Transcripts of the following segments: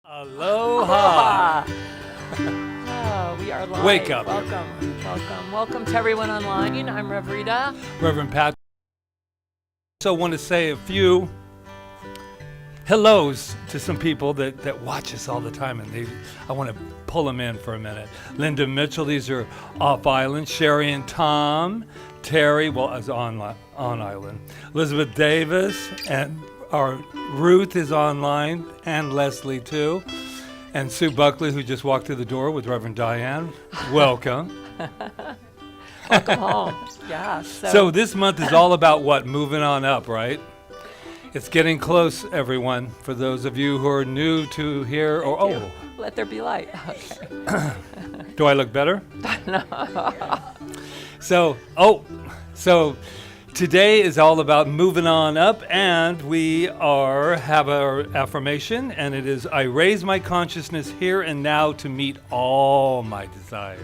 Aloha. Oh, we are live. Wake up. Welcome to everyone online. I'm Rev Rita. Reverend Pat. So I want to say a few hellos to some people that watch us all the time, and I want to pull them in for a minute. Linda Mitchell, these are off island. Sherry and Tom. Terry, is on island. Elizabeth Davis, and our Ruth is online, and Leslie too. And Sue Buckley, who just walked through the door with Reverend Diane. Welcome. Welcome home. Yeah. So this month is all about what? Moving on up, right? It's getting close, everyone. For those of you who are new to here, let there be light. Okay. Do I look better? No. So today is all about moving on up, and we have our affirmation, and it is, I raise my consciousness here and now to meet all my desires.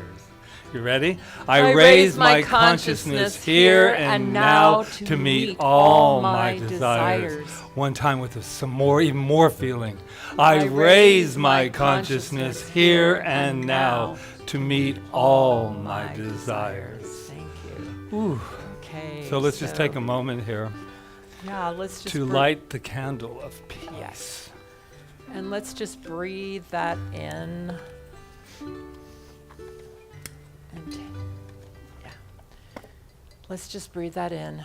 You ready? I raise my consciousness here and now to meet all my desires. One time with some more, even more feeling. I raise my consciousness here and now to meet all my desires. Thank you. Ooh. Okay. So let's just take a moment here. Yeah, let's just light the candle of peace. Yes. And let's just breathe that in. And yeah. Let's just breathe that in.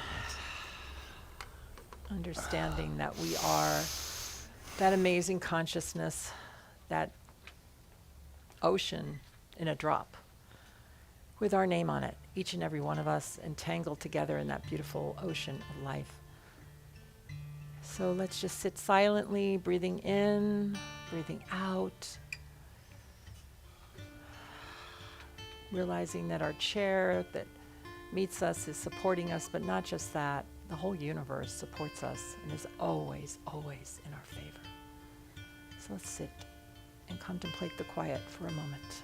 Understanding that we are that amazing consciousness, that ocean in a drop with our name on it, each and every one of us entangled together in that beautiful ocean of life. So let's just sit silently, breathing in, breathing out, realizing that our chair that meets us is supporting us, but not just that, the whole universe supports us and is always, always in our favor. So let's sit and contemplate the quiet for a moment.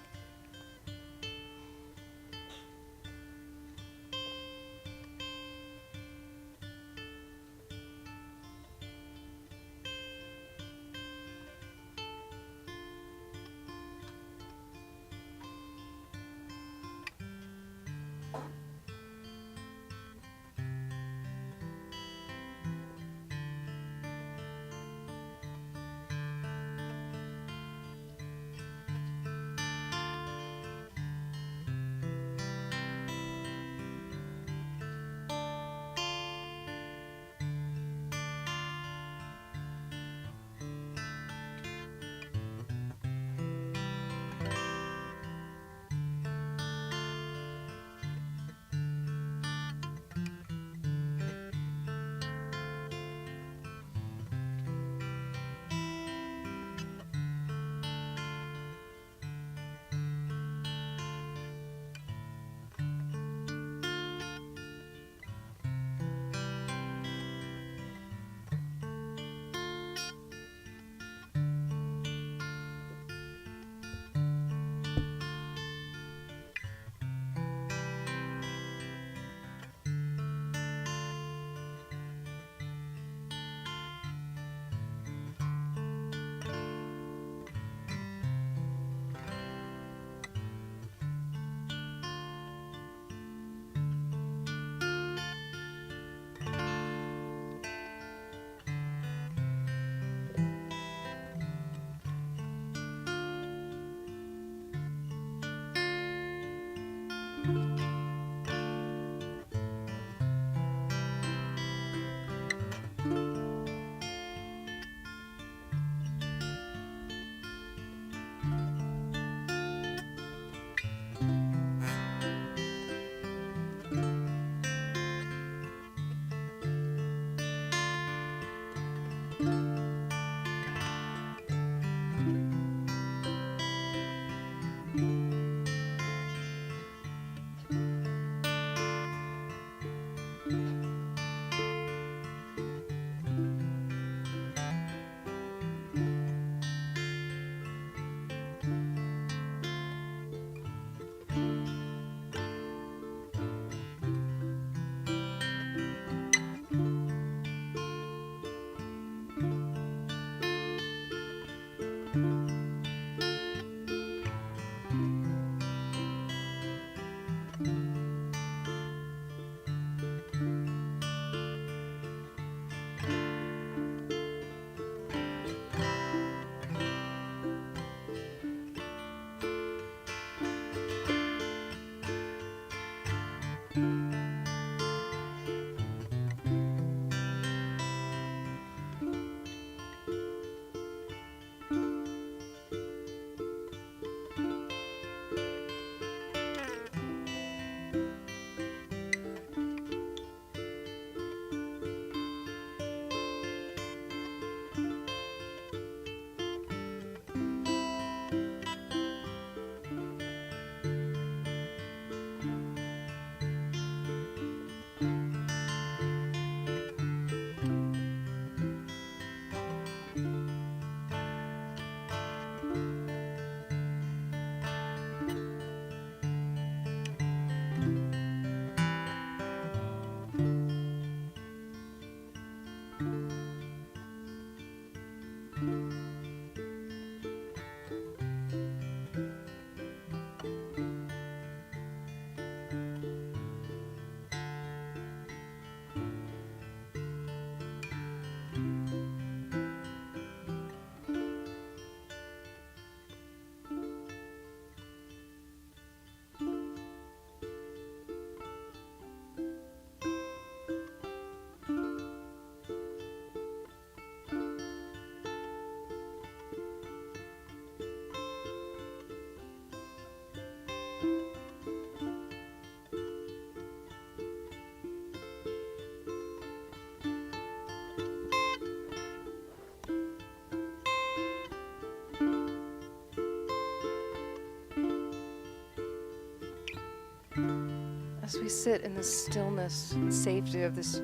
As we sit in the stillness and safety of this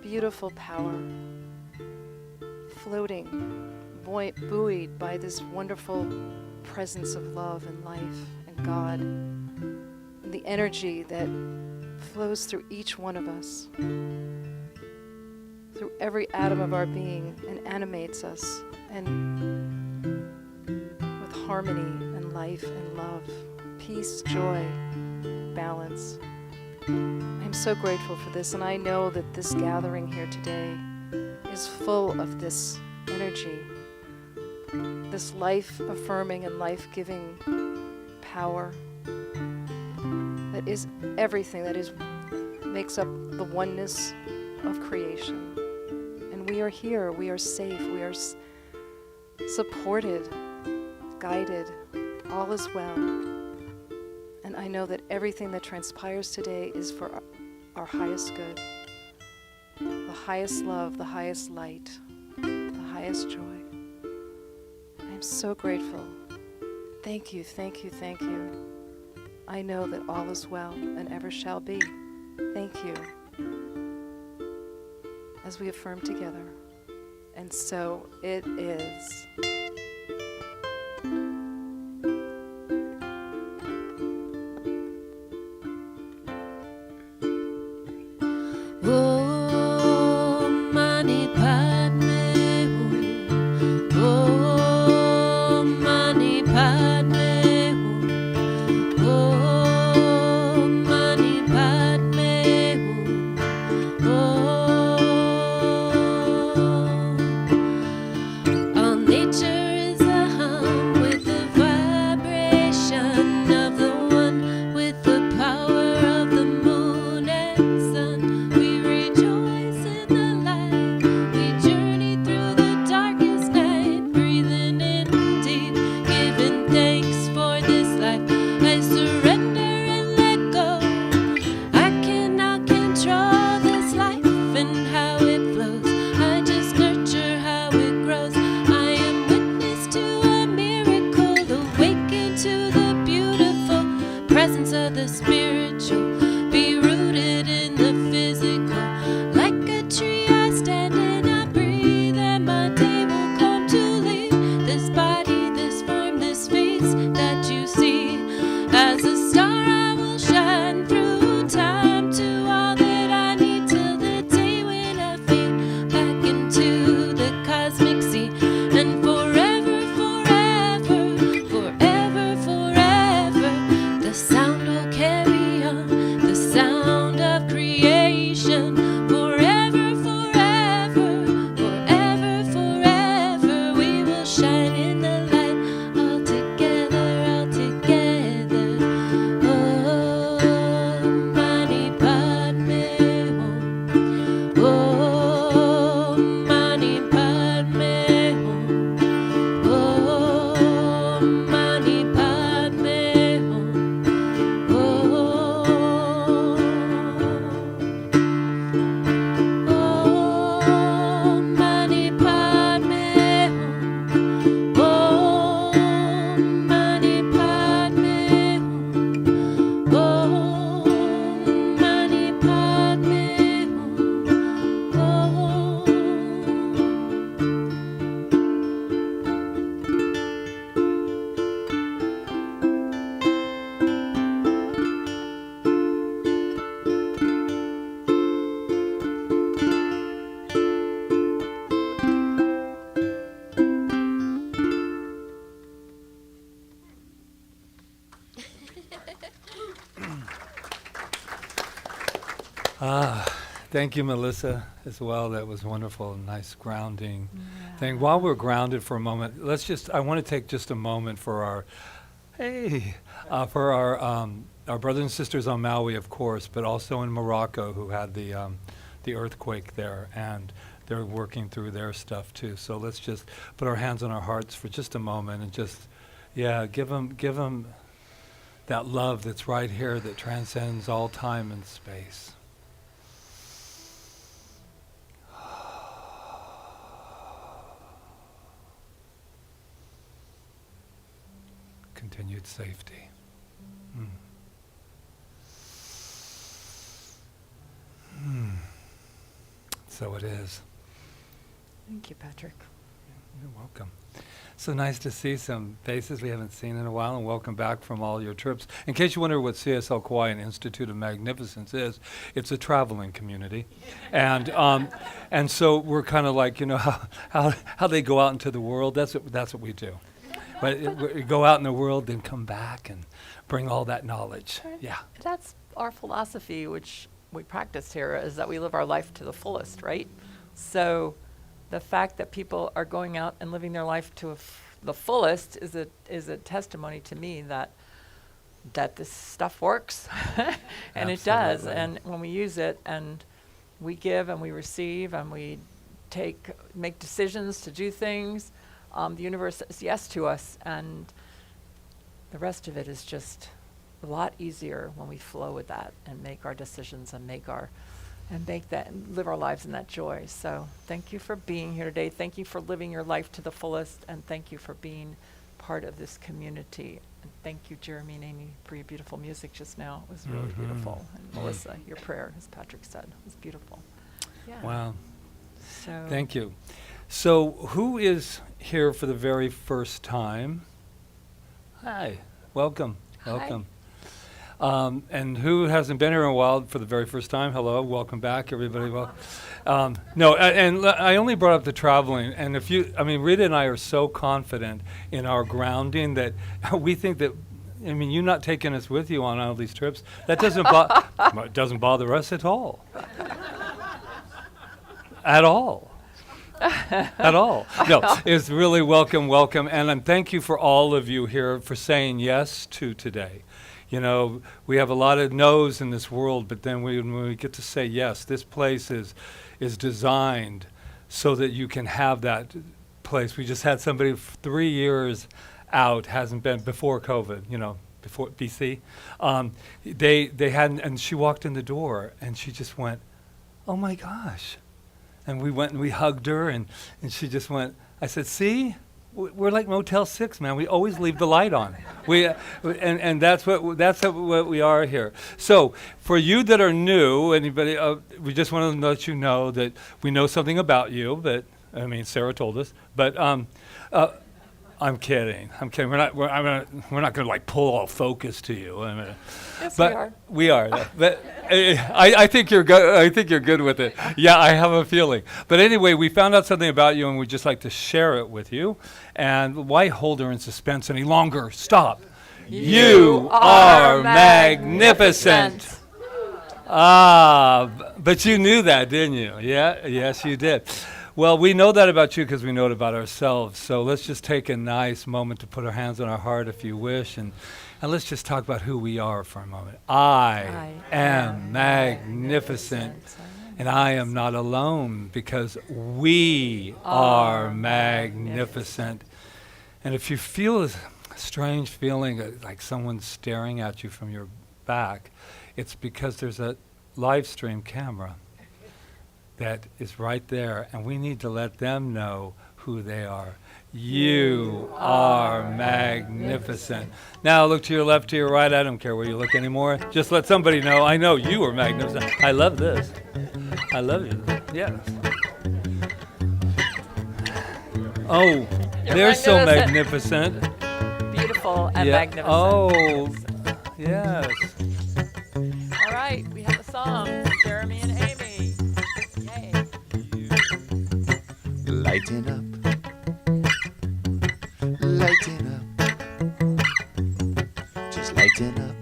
beautiful power, floating, buoyed by this wonderful presence of love and life and God, and the energy that flows through each one of us, through every atom of our being, and animates us, and with harmony and life and love, peace, joy, balance. I'm so grateful for this, and I know that this gathering here today is full of this energy, this life-affirming and life-giving power that is everything, makes up the oneness of creation. And we are here, we are safe, we are supported, guided, all is well. And I know that everything that transpires today is for our highest good, the highest love, the highest light, the highest joy. I'm so grateful. Thank you, thank you, thank you. I know that all is well and ever shall be. Thank you. As we affirm together. And so it is. Thank you, Melissa, as well. That was wonderful, nice grounding thing. While we're grounded for a moment, I want to take just a moment for our brothers and sisters on Maui, of course, but also in Morocco who had the earthquake there, and they're working through their stuff too. So let's just put our hands on our hearts for just a moment and just, give them that love that's right here that transcends all time and space. Continued safety. so it is. Thank you, Patrick. You're welcome. So nice to see some faces we haven't seen in a while, and welcome back from all your trips. In case you wonder what CSL Kauai and Institute of Magnificence is, it's a traveling community. And so we're kind of like, how they go out into the world, that's what we do. But we go out in the world, then come back and bring all that knowledge. Yeah. That's our philosophy, which we practice here, is that we live our life to the fullest, right? So the fact that people are going out and living their life to the fullest is a testimony to me that this stuff works. And it does. And when we use it and we give and we receive and we make decisions to do things, the universe says yes to us, and the rest of it is just a lot easier when we flow with that and make our decisions and live our lives in that joy. So thank you for being here today. Thank you for living your life to the fullest, and thank you for being part of this community. And thank you, Jeremy and Amy, for your beautiful music just now. It was really beautiful. And Melissa, your prayer, as Patrick said, was beautiful. Yeah. Wow. So Thank you. So who is here for the very first time? Hi. Welcome. Hi. Welcome. And who hasn't been here in a while for the very first time? Hello, welcome back, everybody. I only brought up the traveling, and Rita and I are so confident in our grounding that we think that, you not taking us with you on all these trips, that doesn't it doesn't bother us at all. At all. At all. No, it's really welcome, and thank you for all of you here for saying yes to today. We have a lot of no's in this world, but then when we get to say yes, this place is designed so that you can have that place. We just had somebody 3 years out, hasn't been before COVID, before BC. They hadn't, and she walked in the door and she just went, "Oh my gosh." And we went and we hugged her, and she just went, I said, "See? We're like Motel 6, man. We always leave the light on." And that's what we are here. So for you that are new, anybody, we just want to let you know that we know something about you. But Sarah told us. But I'm kidding. We're not going to like pull all focus to you. yes, but we are. But I think you're good. I think you're good with it. Yeah, I have a feeling. But anyway, we found out something about you, and we'd just like to share it with you. And why hold her in suspense any longer? Stop. You are magnificent. But you knew that, didn't you? Yeah. Yes, you did. Well, we know that about you because we know it about ourselves. So let's just take a nice moment to put our hands on our heart, if you wish, and let's just talk about who we are for a moment. I am magnificent, and I am not alone because we are magnificent. And if you feel a strange feeling like someone's staring at you from your back, it's because there's a live stream camera that is right there, and we need to let them know who they are. You are magnificent. Now look to your left, to your right. I don't care where you look anymore. Just let somebody know, I know you are magnificent. I love this. I love you. Yes. Oh, they're so magnificent. Beautiful and magnificent. Oh, yes. All right, we have a song. Jeremy and Amy. Lighten up, just lighten up,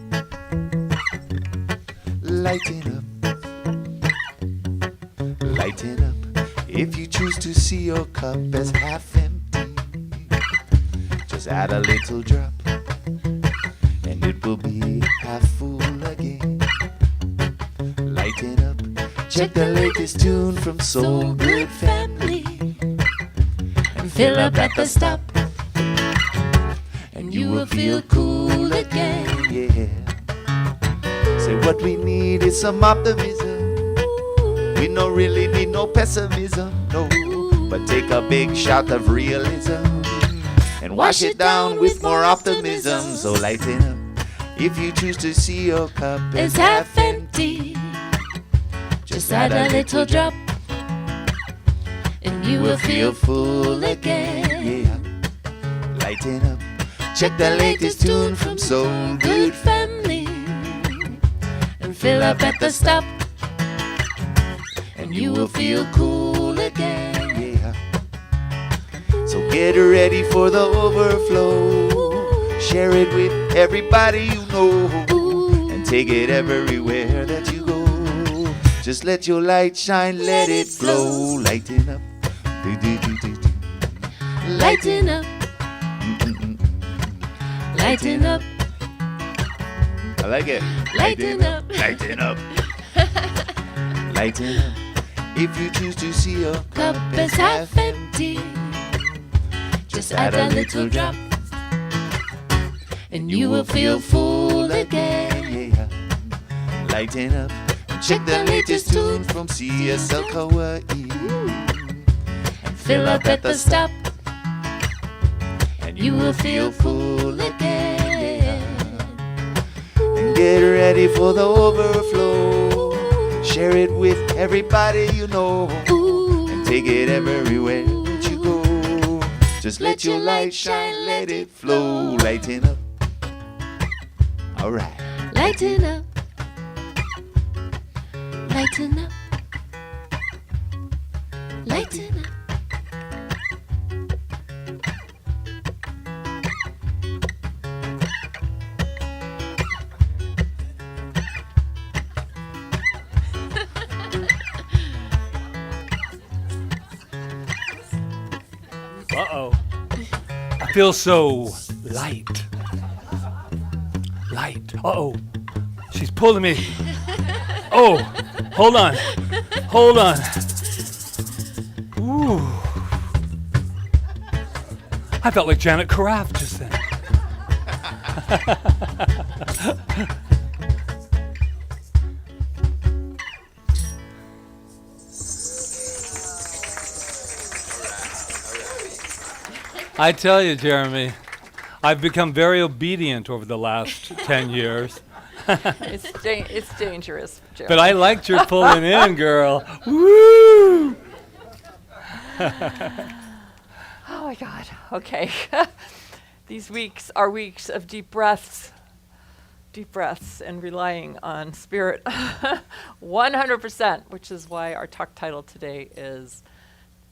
if you choose to see your cup as half empty, just add a little drop, and it will be half full again. Lighten up, check the latest tune from Soul Good Family, fill up at the stop, and you will feel cool again, yeah. Say what we need is some optimism. We don't really need no pessimism, no. But take a big shot of realism and wash it down with more optimism. So lighten up, if you choose to see your cup as half empty, just add a little drop, and you will feel full again. Yeah, lighten up. Check the latest tune from Soul Good Family and fill up at the stop, and you will feel cool again. Yeah. So get ready for the overflow. Share it with everybody you know, and take it everywhere that you go. Just let your light shine, let it flow. Lighten up. Lighten up. Lighten up. I like it. Lighten up. Lighten up. Lighten up. If you choose to see your Cup is half empty. Just add a little drop, and you will feel full again. Yeah. Lighten up. Check the latest tune from CSL Kauai and Fill up at the stop, and you will feel full again. And get ready for the overflow. Share it with everybody you know, and take it everywhere that you go. Just let your light shine, let it flow. Lighten up. All right. Lighten up. Lighten up. Lighten up. Uh-oh. I feel so light. Light. Uh-oh. She's pulling me. Oh, hold on. Hold on. Ooh. I felt like Janet Carafe just then. I tell you, Jeremy, I've become very obedient over the last 10 years. It's dangerous, Jeremy. But I liked your pulling in, girl. Woo! Oh my God. Okay. These weeks are weeks of deep breaths and relying on spirit 100%, which is why our talk title today is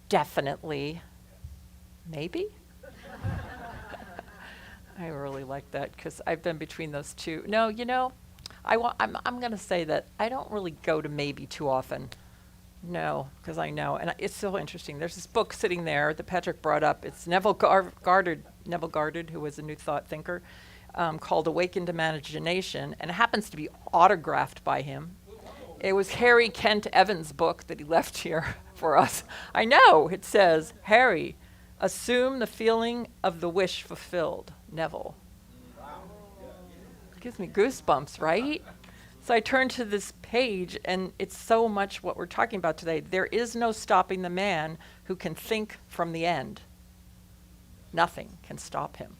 definitely maybe. I really like that because I've been between those two. No, you know, I'm going to say that I don't really go to maybe too often. No, because I know, and it's so interesting. There's this book sitting there that Patrick brought up. It's Neville Goddard, who was a New Thought thinker, called Awakened Imagination, and it happens to be autographed by him. It was Harry Kent Evans' book that he left here for us. I know, it says, Harry, assume the feeling of the wish fulfilled, Neville. Gives me goosebumps, right? So I turned to this page, and it's so much what we're talking about today. There is no stopping the man who can think from the end. Nothing can stop him.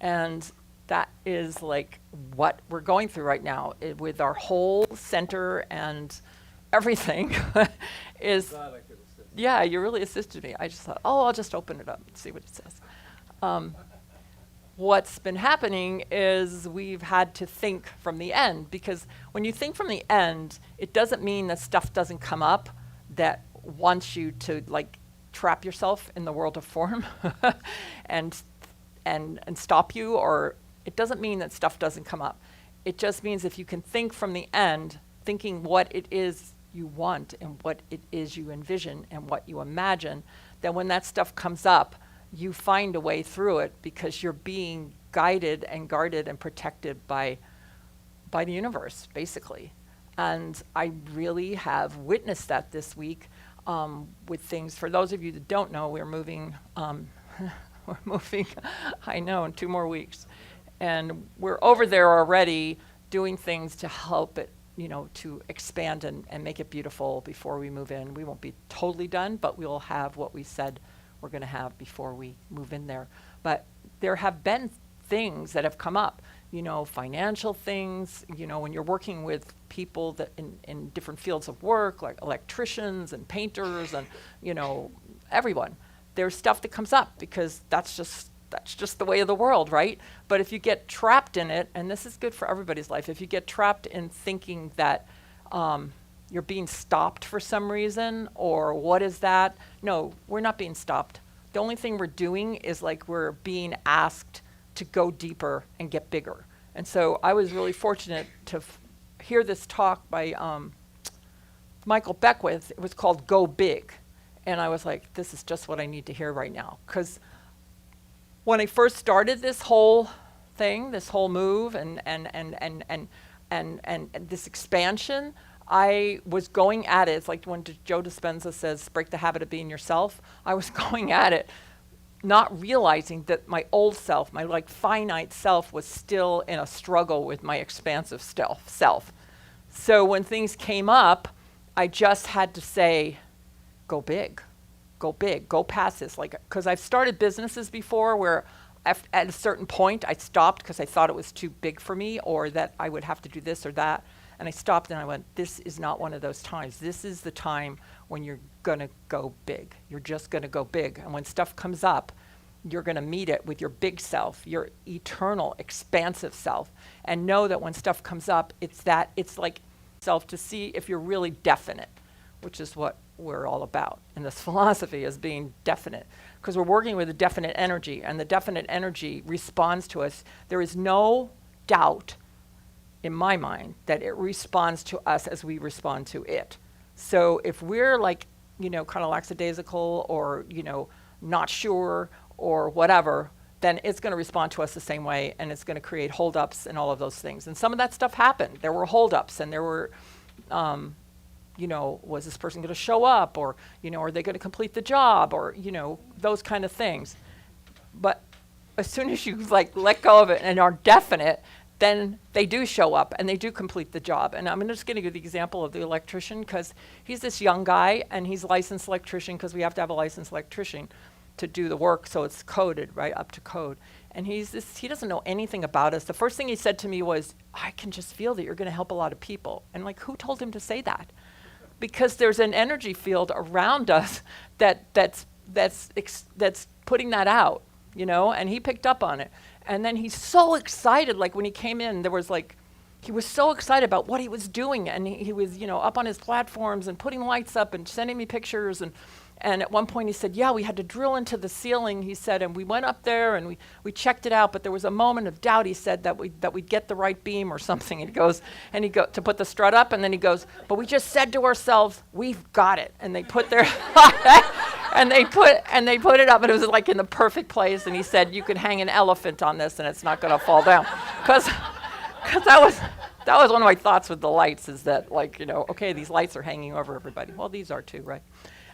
And that is like what we're going through right now with our whole center and everything is, yeah, you really assisted me. I just thought, I'll just open it up and see what it says. What's been happening is we've had to think from the end, because when you think from the end, it doesn't mean that stuff doesn't come up that wants you to like trap yourself in the world of form and stop you, or it doesn't mean that stuff doesn't come up. It just means if you can think from the end, thinking what it is you want and what it is you envision and what you imagine, then when that stuff comes up, you find a way through it because you're being guided and guarded and protected by the universe, basically. And I really have witnessed that this week with things. For those of you that don't know, we're moving, I know, in 2 more weeks. And we're over there already doing things to help it, you know, to expand and make it beautiful before we move in. We won't be totally done, but we'll have what we said we're going to have before we move in there. But there have been things that have come up. financial things, when you're working with people that in different fields of work, like electricians and painters and, everyone. There's stuff that comes up because that's just the way of the world, right? But if you get trapped in it, and this is good for everybody's life, if you get trapped in thinking that you're being stopped for some reason, or what is that? No, we're not being stopped. The only thing we're doing is like we're being asked to go deeper and get bigger. And so I was really fortunate to hear this talk by Michael Beckwith. It was called Go Big. And I was like, this is just what I need to hear right now. Because when I first started this whole thing, this whole move and this expansion, I was going at it. It's like when Joe Dispenza says, break the habit of being yourself. I was going at it, not realizing that my old self, my like finite self, was still in a struggle with my expansive self. So when things came up, I just had to say, go big, go past this. Like, because I've started businesses before where at a certain point I stopped because I thought it was too big for me, or that I would have to do this or that. And I stopped and I went, this is not one of those times. This is the time when you're gonna go big. You're just gonna go big. And when stuff comes up, you're gonna meet it with your big self, your eternal, expansive self. And know that when stuff comes up, it's like self to see if you're really definite, which is what we're all about in this philosophy, is being definite. Because we're working with a definite energy, and the definite energy responds to us. There is no doubt in my mind that it responds to us as we respond to it. So if we're like, kind of lackadaisical or, not sure or whatever, then it's going to respond to us the same way, and it's going to create holdups and all of those things. And some of that stuff happened. There were holdups, and there were, was this person going to show up, or, are they going to complete the job, or, those kind of things. But as soon as you like let go of it and are definite, then they do show up and they do complete the job. And I'm just going to give the example of the electrician, because he's this young guy and he's a licensed electrician, because we have to have a licensed electrician to do the work, so it's coded, right, up to code. And he doesn't know anything about us. The first thing he said to me was, I can just feel that you're going to help a lot of people. And like, who told him to say that? Because there's an energy field around us that's putting that out, and he picked up on it. And then he's so excited, like when he came in, he was so excited about what he was doing, and he was, up on his platforms and putting lights up and sending me pictures, and at one point he said, yeah, we had to drill into the ceiling, he said, and we went up there and we checked it out, but there was a moment of doubt, he said, that we'd get the right beam or something. And he goes to put the strut up, and then he goes, but we just said to ourselves, we've got it. And they put their and they put it up, and it was like in the perfect place. And he said, you could hang an elephant on this and it's not going to fall down. Because that was one of my thoughts with the lights, is that okay, these lights are hanging over everybody. Well, these are too, right?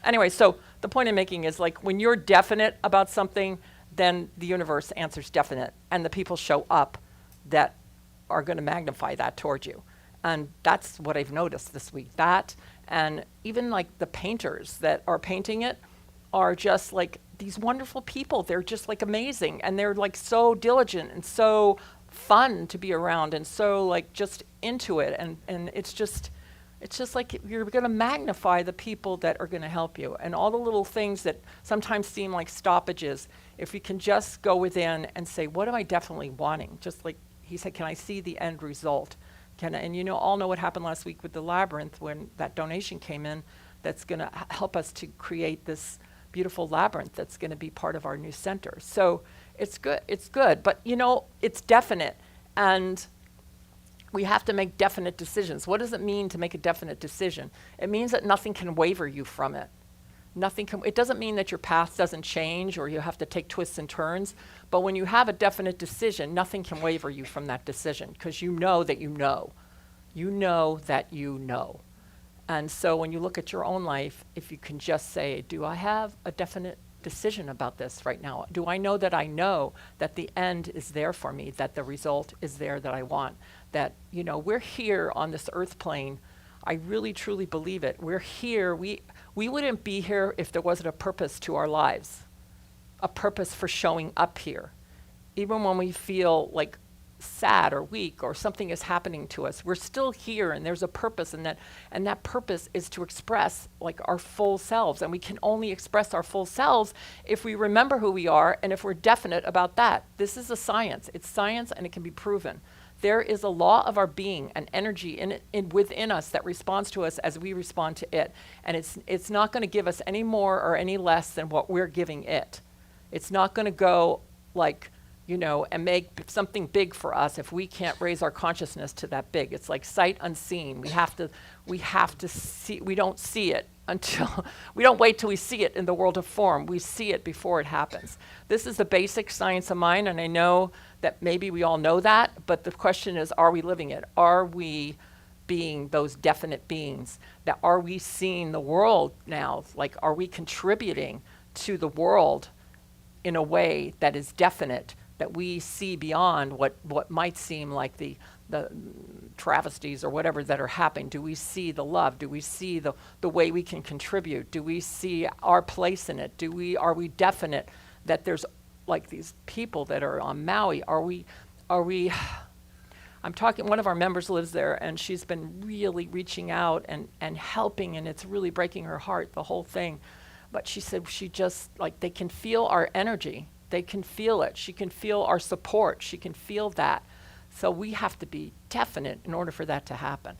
Anyway, so the point I'm making is, like, when you're definite about something, then the universe answers definite, and the people show up that are going to magnify that towards you. And that's what I've noticed this week. That, and even like the painters that are painting it are just like these wonderful people. They're just like amazing, and they're like so diligent and so fun to be around, and so like just into it, and it's just like you're going to magnify the people that are going to help you. And all the little things that sometimes seem like stoppages, if you can just go within and say, what am I definitely wanting? Just like he said, can I see the end result? And all know what happened last week with the labyrinth when that donation came in, that's going to help us to create this beautiful labyrinth that's going to be part of our new center. So it's good, but it's definite, and we have to make definite decisions. What does it mean to make a definite decision? It means that nothing can waver you from it. It doesn't mean that your path doesn't change or you have to take twists and turns, but when you have a definite decision, nothing can waver you from that decision, because you know that you know. You know that you know. And so when you look at your own life, if you can just say, do I have a definite decision about this right now? Do I know that the end is there for me, that the result is there that I want? That, we're here on this earth plane. I really, truly believe it. We're here. We wouldn't be here if there wasn't a purpose to our lives, a purpose for showing up here. Even when we feel like sad or weak or something is happening to us, we're still here, and there's a purpose in that, and that purpose is to express like our full selves, and we can only express our full selves if we remember who we are and if we're definite about that. This is a science. It's science, and it can be proven. There is a law of our being, an energy within us that responds to us as we respond to it, and it's not going to give us any more or any less than what we're giving it. It's not going to go like, you know, and make something big for us if we can't raise our consciousness to that big. It's like sight unseen. We have to see, we don't see it until, we don't wait till we see it in the world of form. We see it before it happens. This is the basic science of mind, and I know that maybe we all know that, but the question is, are we living it? Are we being those definite beings? That are we seeing the world now? Like, are we contributing to the world in a way that is definite, that we see beyond what might seem like the travesties or whatever that are happening? Do we see the love? Do we see the way we can contribute? Do we see our place in it? Are we definite that there's like these people that are on Maui? Are we I'm talking, one of our members lives there, and she's been really reaching out and helping, and it's really breaking her heart, the whole thing. But she said she just, like, they can feel our energy. They can feel it. She can feel our support. She can feel that. So we have to be definite in order for that to happen.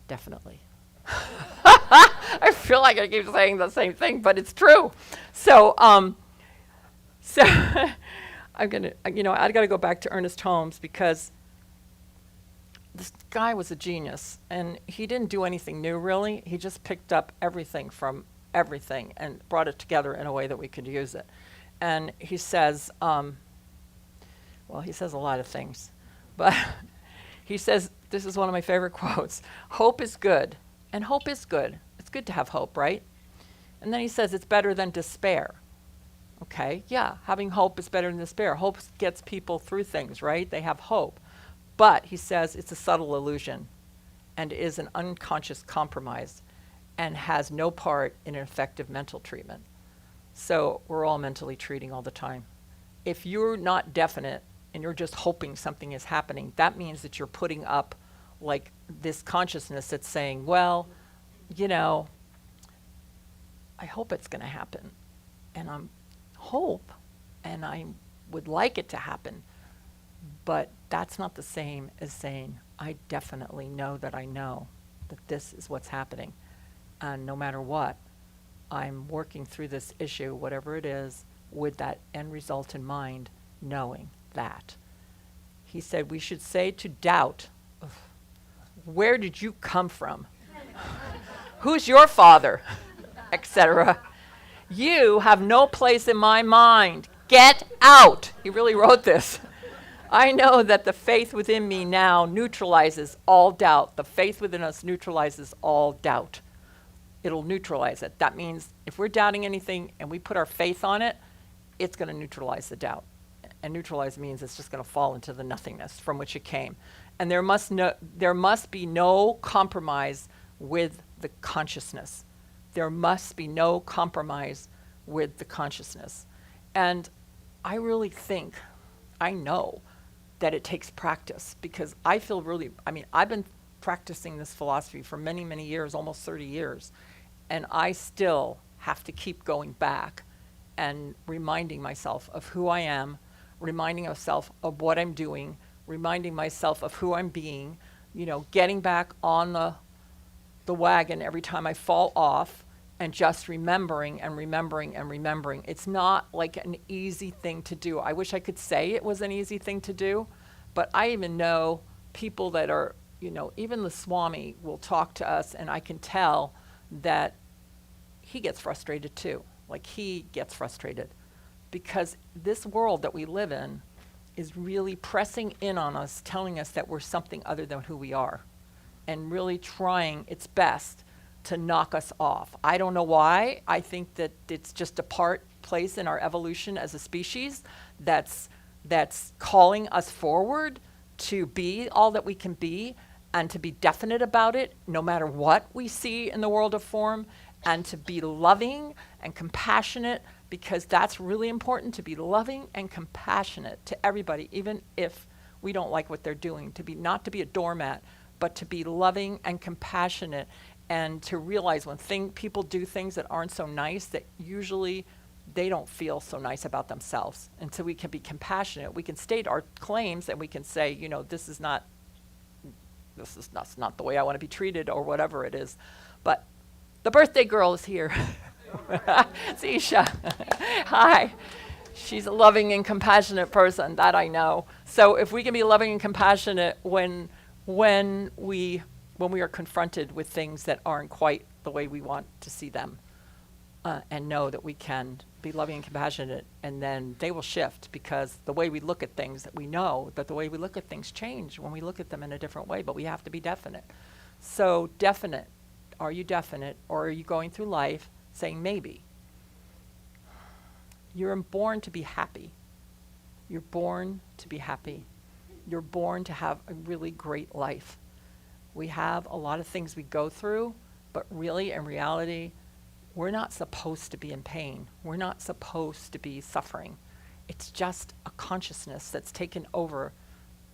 Definitely. I feel like I keep saying the same thing, but it's true. So I'm gonna, I gotta go back to Ernest Holmes, because this guy was a genius, and he didn't do anything new, really. He just picked up everything from everything and brought it together in a way that we could use it. And he says, he says a lot of things, but he says, this is one of my favorite quotes: hope is good, and hope is good. It's good to have hope, right? And then he says, it's better than despair. Okay, yeah, having hope is better than despair. Hope gets people through things, right? They have hope. But he says it's a subtle illusion and is an unconscious compromise and has no part in an effective mental treatment. So we're all mentally treating all the time. If you're not definite and you're just hoping something is happening, that means that you're putting up like this consciousness that's saying, well, you know, I hope it's going to happen, and I'm hope, and I would like it to happen, but that's not the same as saying, I definitely know that this is what's happening, and no matter what, I'm working through this issue, whatever it is, with that end result in mind, knowing that. He said we should say to doubt, where did you come from? Who's your father? Etc. You have no place in my mind. Get out. He really wrote this. I know that the faith within me now neutralizes all doubt. The faith within us neutralizes all doubt. It'll neutralize it. That means if we're doubting anything and we put our faith on it, it's going to neutralize the doubt. And neutralize means it's just going to fall into the nothingness from which it came. And there must be no compromise with the consciousness. There must be no compromise with the consciousness. And I really think, I know that it takes practice, because I feel really, I've been practicing this philosophy for many, many years, almost 30 years, and I still have to keep going back and reminding myself of who I am, reminding myself of what I'm doing, reminding myself of who I'm being, getting back on the wagon every time I fall off, and just remembering and remembering and remembering. It's not like an easy thing to do. I wish I could say it was an easy thing to do, but I even know people that are, even the Swami will talk to us, and I can tell that he gets frustrated too. Like, he gets frustrated because this world that we live in is really pressing in on us, telling us that we're something other than who we are, and really trying its best to knock us off. I don't know why. I think that it's just a place in our evolution as a species that's calling us forward to be all that we can be, and to be definite about it no matter what we see in the world of form, and to be loving and compassionate, because that's really important, to be loving and compassionate to everybody, even if we don't like what they're doing, not to be a doormat, but to be loving and compassionate, and to realize when people do things that aren't so nice, that usually they don't feel so nice about themselves. And so we can be compassionate. We can state our claims, and we can say, this is not the way I want to be treated, or whatever it is. But the birthday girl is here. It's Isha. Hi. She's a loving and compassionate person, that I know. So if we can be loving and compassionate when we are confronted with things that aren't quite the way we want to see them, and know that we can be loving and compassionate, and then they will shift, because the way we look at things, that we know that the way we look at things change when we look at them in a different way, but we have to be definite. So definite. Are you definite, or are you going through life saying maybe? You're born to be happy. You're born to be happy. You're born to have a really great life. We have a lot of things we go through, but really, in reality, we're not supposed to be in pain. We're not supposed to be suffering. It's just a consciousness that's taken over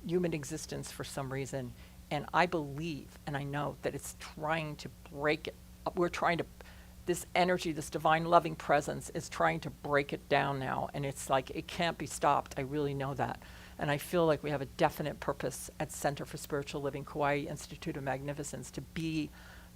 human existence for some reason. And I believe, and I know that it's trying to break it up. This energy, this divine loving presence is trying to break it down now. And it's like, it can't be stopped. I really know that. And I feel like we have a definite purpose at Center for Spiritual Living, Kauai Institute of Magnificence, to be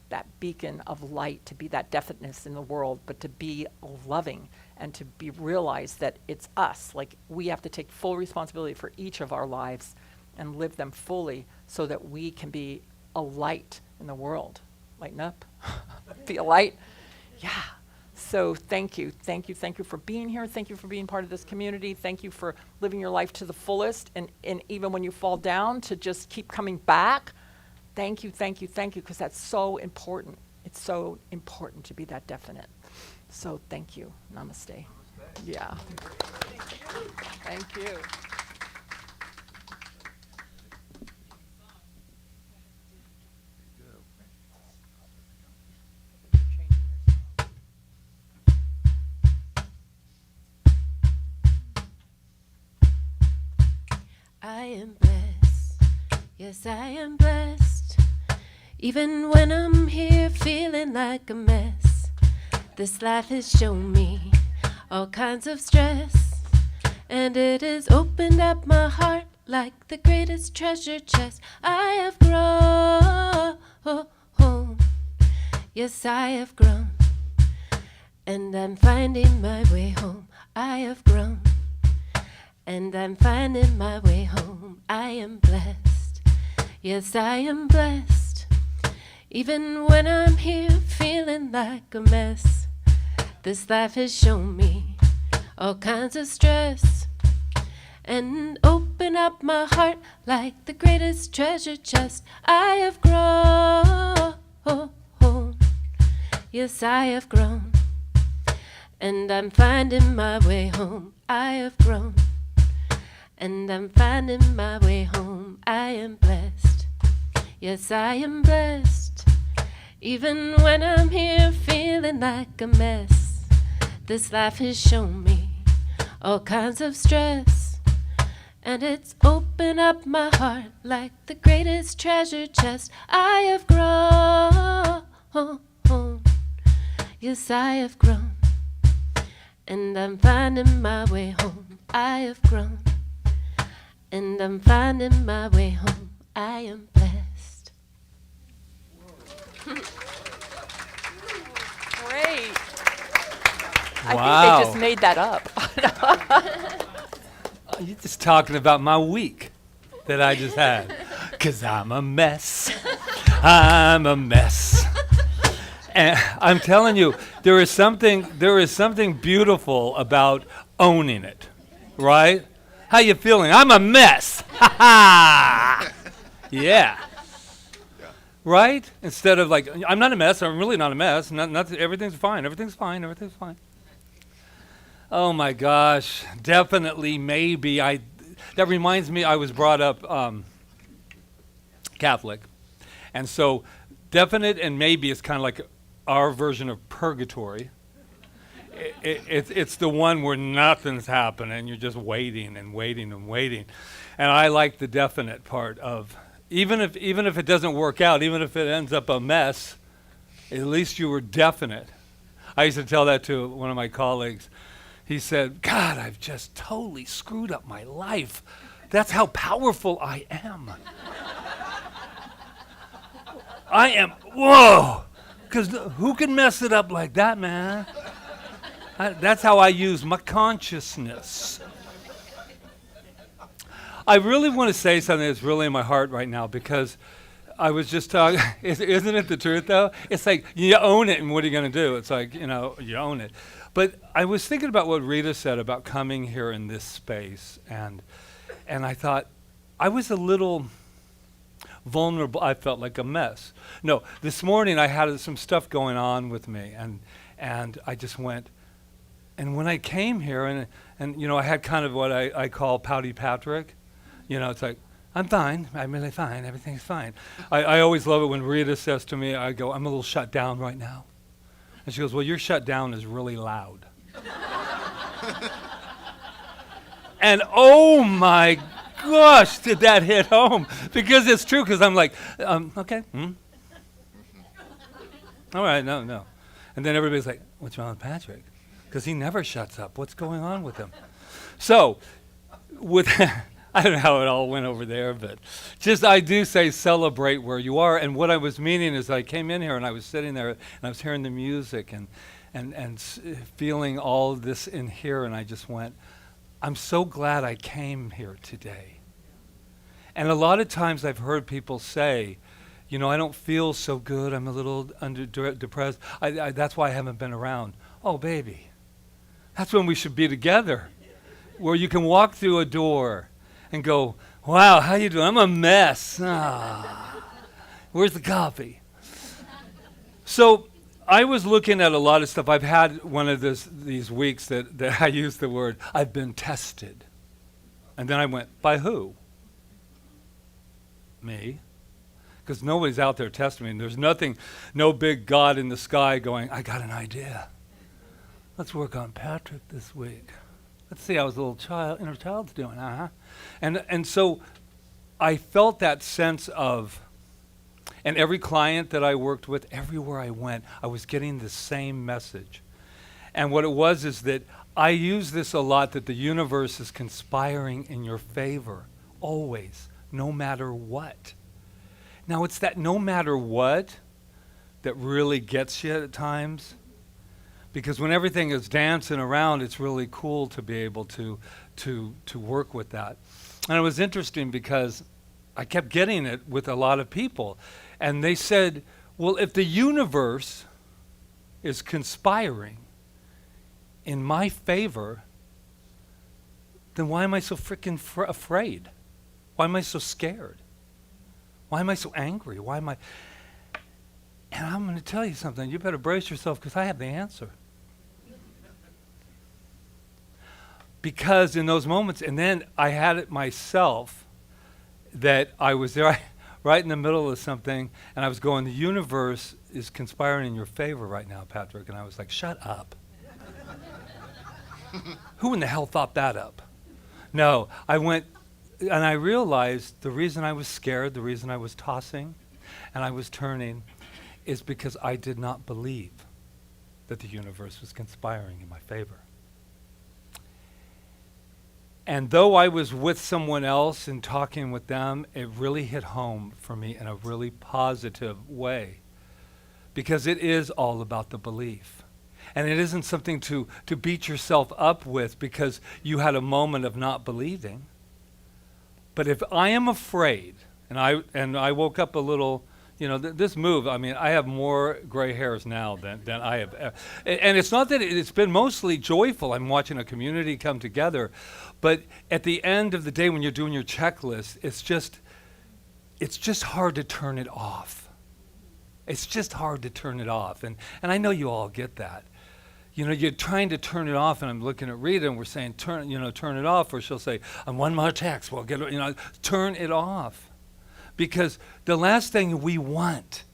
that beacon of light, to be that definiteness in the world, but to be loving, and to be realize that it's us. Like, we have to take full responsibility for each of our lives and live them fully, so that we can be a light in the world. Lighten up. Be a light. Yeah. So thank you for being here. Thank you for being part of this community. Thank you for living your life to the fullest, and even when you fall down, to just keep coming back. Thank you, because that's so important. It's so important to be that definite. So thank you. Namaste. Yeah. Thank you. I am blessed, yes I am blessed, even when I'm here feeling like a mess. This life has shown me all kinds of stress, and it has opened up my heart like the greatest treasure chest. I have grown, yes I have grown, and I'm finding my way home. I have grown, and I'm finding my way home. I am blessed, yes I am blessed, even when I'm here feeling like a mess. This life has shown me all kinds of stress, and open up my heart like the greatest treasure chest. I have grown, yes I have grown, and I'm finding my way home. I have grown, and I'm finding my way home. I am blessed, yes I am blessed, even when I'm here feeling like a mess. This life has shown me all kinds of stress, and it's opened up my heart like the greatest treasure chest. I have grown, yes I have grown, and I'm finding my way home. I have grown, and I'm finding my way home. I am blessed. Great. I Wow. think they just made that up. You're just talking about my week that I just had. 'Cause I'm a mess. I'm a mess. And I'm telling you, there is something beautiful about owning it, right? How you feeling? I'm a mess. Ha ha. Yeah. Right? Instead of like, I'm not a mess. I'm really not a mess. Everything's fine. Everything's fine. Everything's fine. Oh my gosh. Definitely, maybe. That reminds me, I was brought up Catholic. And so definite and maybe is kind of like our version of purgatory. It's the one where nothing's happening. You're just waiting and waiting and waiting. And I like the definite part of, even if it doesn't work out, even if it ends up a mess, at least you were definite. I used to tell that to one of my colleagues. He said, God, I've just totally screwed up my life. That's how powerful I am. I am, whoa. Because who can mess it up like that, man? That's how I use my consciousness. I really want to say something that's really in my heart right now, because I was just talking, isn't it the truth though? It's like, you own it, and what are you going to do? It's like, you own it. But I was thinking about what Rita said about coming here in this space, and I thought, I was a little vulnerable. I felt like a mess. No, this morning I had some stuff going on with me, and I just went, and when I came here, and I had kind of what I call Pouty Patrick. It's like, I'm fine. I'm really fine. Everything's fine. I always love it when Rita says to me, I go, I'm a little shut down right now. And she goes, well, your shut down is really loud. And oh my gosh, did that hit home? Because it's true, because I'm like, okay. All right, no. And then everybody's like, what's wrong with Patrick? Because he never shuts up. What's going on with him? So, with I don't know how it all went over there, but just I do say celebrate where you are. And what I was meaning is I came in here and I was sitting there and I was hearing the music and feeling all of this in here, and I just went, I'm so glad I came here today. And a lot of times I've heard people say, I don't feel so good. I'm a little depressed. That's why I haven't been around. Oh, baby, that's when we should be together, where you can walk through a door and go, wow, how you doing? I'm a mess. Where's the coffee? So I was looking at a lot of stuff. I've had one of these weeks that I use the word, I've been tested. And then I went, by who? Me. Because nobody's out there testing me. And there's no big God in the sky going, I got an idea. Let's work on Patrick this week. Let's see how his little inner child's doing. And so I felt that sense of, and every client that I worked with, everywhere I went, I was getting the same message. And what it was is that I use this a lot, that the universe is conspiring in your favor, always, no matter what. Now, it's that no matter what that really gets you at times. Because when everything is dancing around, it's really cool to be able to work with that. And it was interesting because I kept getting it with a lot of people. And they said, well, if the universe is conspiring in my favor, then why am I so freaking afraid? Why am I so scared? Why am I so angry? Why am I... And I'm going to tell you something. You better brace yourself, because I have the answer. Because in those moments, and then I had it myself, that I was there right in the middle of something, and I was going, the universe is conspiring in your favor right now, Patrick. And I was like, shut up. Who in the hell thought that up? No, I went, and I realized the reason I was scared, the reason I was tossing, and I was turning, is because I did not believe that the universe was conspiring in my favor. And though I was with someone else and talking with them, it really hit home for me in a really positive way, because it is all about the belief. And it isn't something to beat yourself up with because you had a moment of not believing. But if I am afraid, and I woke up a little, this move, I mean, I have more gray hairs now than I have. And it's not that it's been mostly joyful. I'm watching a community come together. But at the end of the day, when you're doing your checklist, it's just hard to turn it off. It's just hard to turn it off. And I know you all get that. You're trying to turn it off, and I'm looking at Rita, and we're saying, turn it off, or she'll say, one more text, we'll get it, turn it off. Because the last thing we want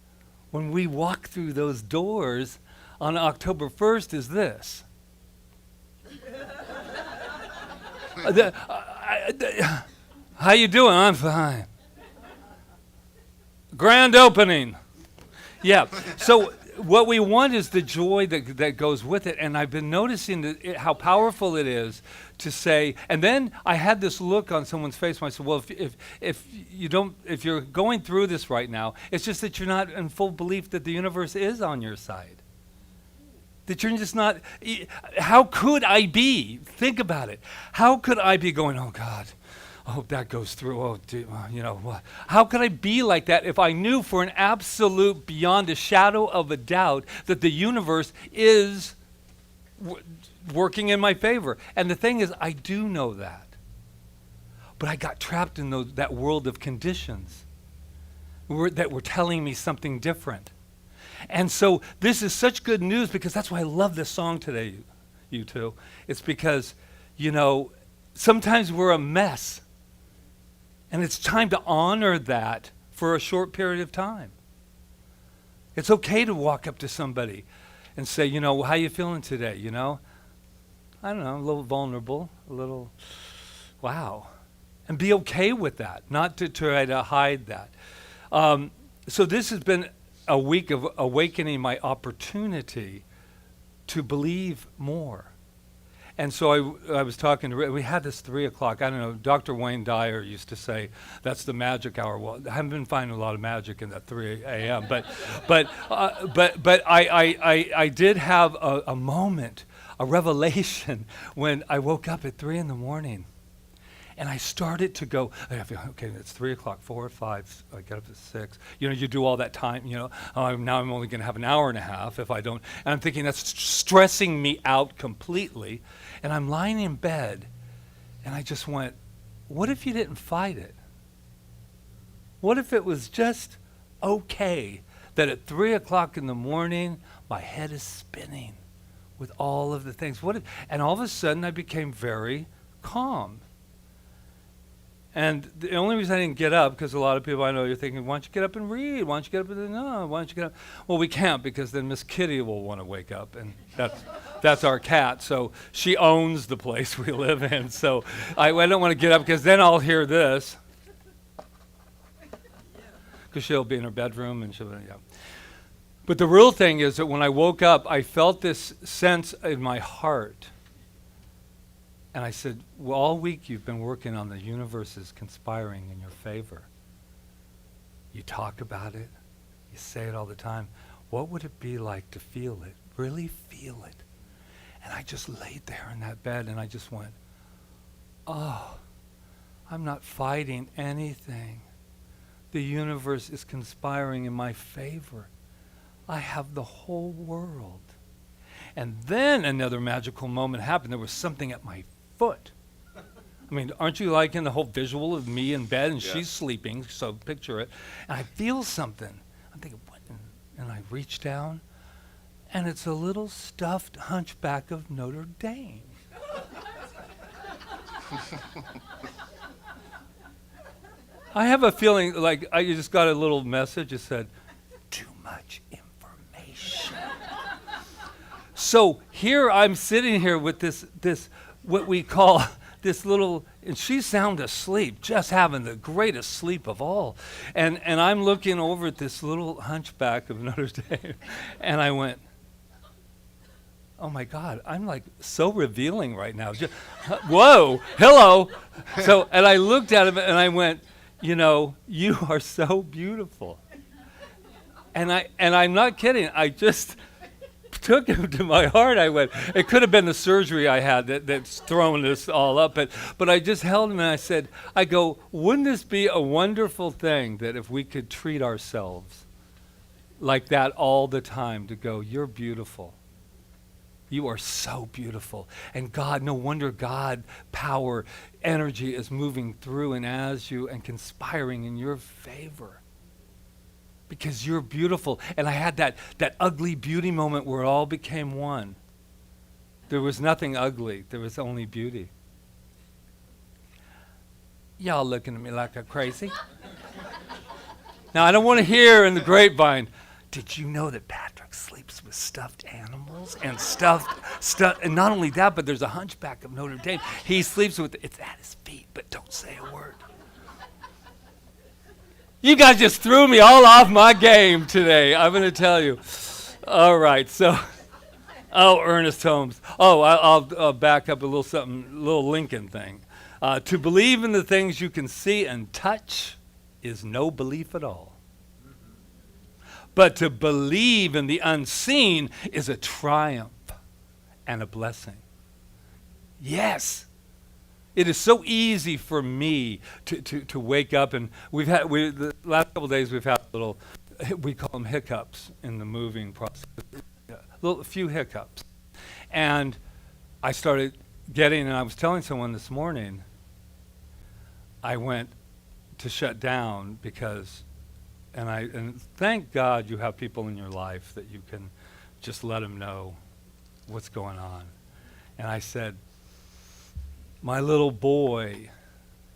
when we walk through those doors on October 1st is this. How you doing? I'm fine. Grand opening. Yeah. So what we want is the joy that goes with it. And I've been noticing how powerful it is to say, and then I had this look on someone's face when I said, well, if you're going through this right now, it's just that you're not in full belief that the universe is on your side. That you're just not, how could I be? Think about it. How could I be going, oh God, I hope that goes through. Oh, you know what? How could I be like that if I knew for an absolute, beyond a shadow of a doubt, that the universe is working in my favor? And the thing is, I do know that. But I got trapped in that world of conditions that were telling me something different. And so this is such good news, because that's why I love this song today, you two. It's because, you know, sometimes we're a mess. And it's time to honor that for a short period of time. It's okay to walk up to somebody and say, you know, how you feeling today, you know? I don't know, a little vulnerable, a little, wow. And be okay with that, not to try to hide that. So this has been a week of awakening my opportunity to believe more. And so I was talking to Rita. We had this 3 o'clock. I don't know. Dr. Wayne Dyer used to say that's the magic hour. Well, I haven't been finding a lot of magic in that 3 a.m. But I did have a moment, a revelation, when I woke up at 3 in the morning. And I started to go, okay, it's 3 o'clock, 4 or 5, I get up at 6. You know, you do all that time, you know, now I'm only going to have an hour and a half if I don't. And I'm thinking that's stressing me out completely. And I'm lying in bed, and I just went, what if you didn't fight it? What if it was just okay that at 3 o'clock in the morning, my head is spinning with all of the things? And all of a sudden, I became very calm. And the only reason I didn't get up, because a lot of people I know, you're thinking, why don't you get up and read? Why don't you get up and no? Why don't you get up? Well, we can't, because then Miss Kitty will want to wake up, and that's our cat. So she owns the place we live in. So I don't want to get up, because then I'll hear this. Because she'll be in her bedroom, and yeah. But the real thing is that when I woke up, I felt this sense in my heart. And I said, well, all week you've been working on the universe is conspiring in your favor. You talk about it. You say it all the time. What would it be like to feel it? Really feel it. And I just laid there in that bed, and I just went, oh, I'm not fighting anything. The universe is conspiring in my favor. I have the whole world. And then another magical moment happened. There was something at my foot. I mean, aren't you liking the whole visual of me in bed and she's sleeping, so picture it. And I feel something. I'm thinking, what? And I reach down, and it's a little stuffed hunchback of Notre Dame. I have a feeling like I just got a little message that said, too much information. So here I'm sitting here with this what we call this little, and she's sound asleep, just having the greatest sleep of all. And I'm looking over at this little hunchback of Notre Dame, and I went, oh my God, I'm like so revealing right now. Whoa, hello. So, and I looked at him and I went, you know, you are so beautiful. And I'm not kidding, I just took him to my heart. I went, it could have been the surgery I had that's thrown this all up, but I just held him and I said, wouldn't this be a wonderful thing that if we could treat ourselves like that all the time, to go, you're beautiful. You are so beautiful. And God, no wonder God, power, energy is moving through and as you and conspiring in your favor. Because you're beautiful. And I had that ugly beauty moment where it all became one. There was nothing ugly. There was only beauty. Y'all looking at me like I'm crazy. Now, I don't want to hear in the grapevine, did you know that Patrick sleeps with stuffed animals and and not only that, but there's a hunchback of Notre Dame. He sleeps with it's at his feet, but don't say a word. You guys just threw me all off my game today, I'm going to tell you. All right, so, Ernest Holmes. I'll back up a little Lincoln thing. To believe in the things you can see and touch is no belief at all. But to believe in the unseen is a triumph and a blessing. Yes. It is so easy for me to wake up, and the last couple of days we've had we call them hiccups in the moving process, a few hiccups. And I started and I was telling someone this morning, I went to shut down because, and thank God you have people in your life that you can just let them know what's going on. And I said, my little boy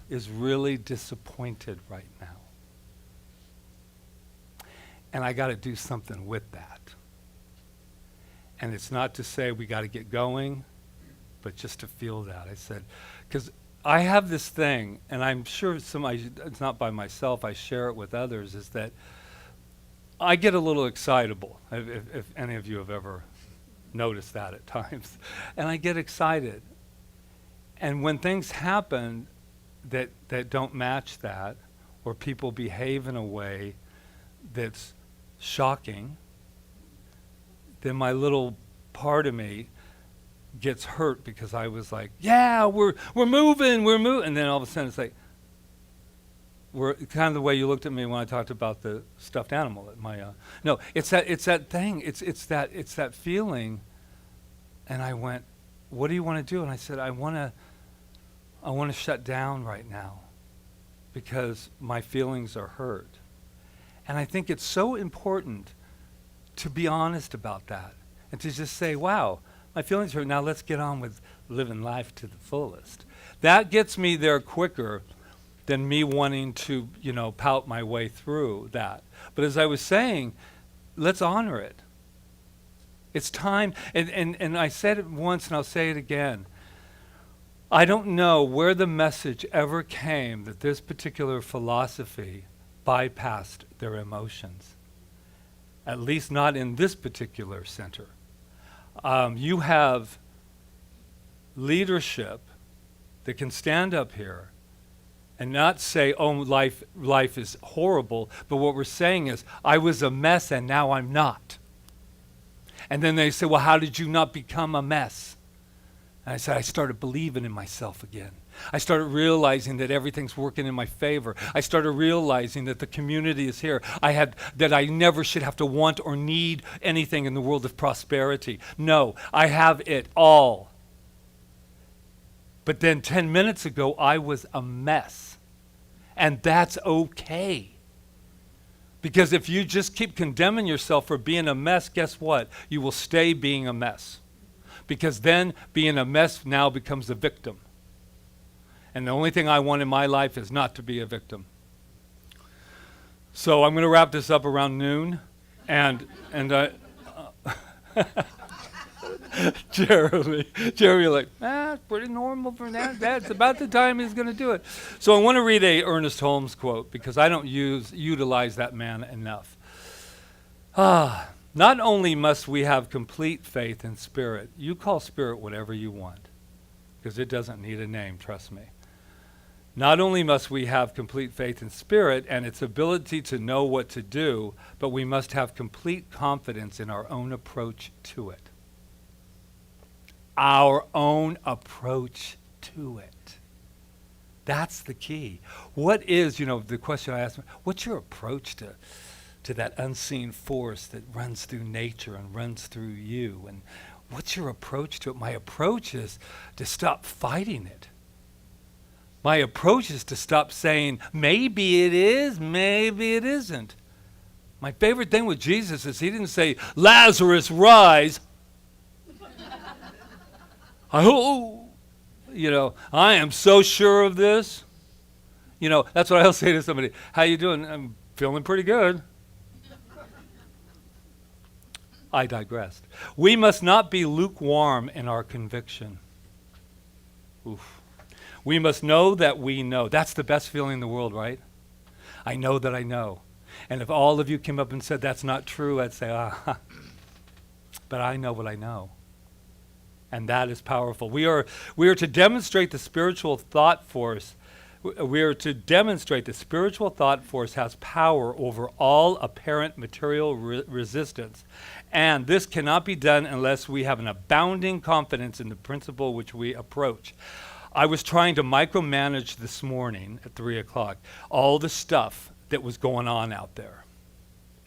is really disappointed right now. And I got to do something with that. And it's not to say we got to get going, but just to feel that. I said, because I have this thing, and I'm sure it's not by myself, I share it with others, is that I get a little excitable, if any of you have ever noticed that at times. And I get excited. And when things happen that don't match that, or people behave in a way that's shocking, then my little part of me gets hurt because I was like, yeah, we're moving. And then all of a sudden it's like, we're kind of the way you looked at me when I talked about the stuffed animal at my, no, it's that thing. It's that feeling. And I went, what do you want to do? And I said, I want to shut down right now because my feelings are hurt. And I think it's so important to be honest about that and to just say, wow, my feelings hurt. Now let's get on with living life to the fullest. That gets me there quicker than me wanting to, pout my way through that. But as I was saying, let's honor it. It's time. And I said it once and I'll say it again. I don't know where the message ever came that this particular philosophy bypassed their emotions. At least not in this particular center. You have leadership that can stand up here and not say, oh, life is horrible, but what we're saying is, I was a mess and now I'm not. And then they say, well, how did you not become a mess? And I said, I started believing in myself again. I started realizing that everything's working in my favor. I started realizing that the community is here. That I never should have to want or need anything in the world of prosperity. No, I have it all. But then 10 minutes ago, I was a mess. And that's okay. Because if you just keep condemning yourself for being a mess, guess what? You will stay being a mess. Because then being a mess now becomes a victim. And the only thing I want in my life is not to be a victim. So I'm going to wrap this up around noon. And Jeremy, like, it's pretty normal for that. That's about the time he's going to do it. So I want to read a Ernest Holmes quote because I don't utilize that man enough. Not only must we have complete faith in spirit, you call spirit whatever you want, because it doesn't need a name, trust me. Not only must we have complete faith in spirit and its ability to know what to do, but we must have complete confidence in our own approach to it. Our own approach to it. That's the key. What is, the question I asked, what's your approach to that unseen force that runs through nature and runs through you? And what's your approach to it? My approach is to stop fighting it. My approach is to stop saying, maybe it is, maybe it isn't. My favorite thing with Jesus is he didn't say, Lazarus, rise. I am so sure of this. That's what I'll say to somebody. How you doing? I'm feeling pretty good. I digressed. We must not be lukewarm in our conviction. Oof. We must know that we know. That's the best feeling in the world, right? I know that I know. And if all of you came up and said that's not true, I'd say, but I know what I know. And that is powerful. We are to demonstrate the spiritual thought force. We are to demonstrate the spiritual thought force has power over all apparent material resistance. And this cannot be done unless we have an abounding confidence in the principle which we approach. I was trying to micromanage this morning at 3 o'clock all the stuff that was going on out there.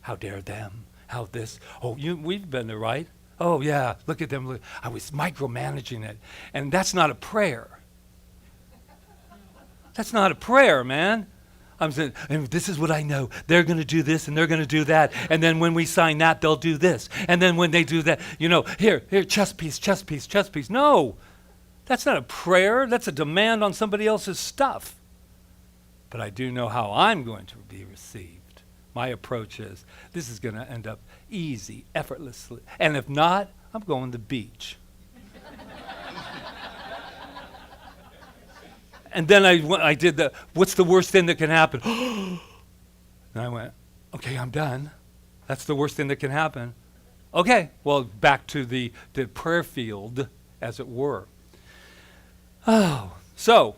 How dare them? How this? Oh, we've been there, right? Oh, yeah, look at them. I was micromanaging it. And that's not a prayer. That's not a prayer, man. I'm saying, and this is what I know. They're going to do this and they're going to do that. And then when we sign that, they'll do this. And then when they do that, here, chess piece, chess piece, chess piece. No. That's not a prayer. That's a demand on somebody else's stuff. But I do know how I'm going to be received. My approach is, this is going to end up easy, effortlessly. And if not, I'm going to the beach. And then I did what's the worst thing that can happen? And I went, okay, I'm done. That's the worst thing that can happen. Okay, well, back to the prayer field, as it were. Oh, so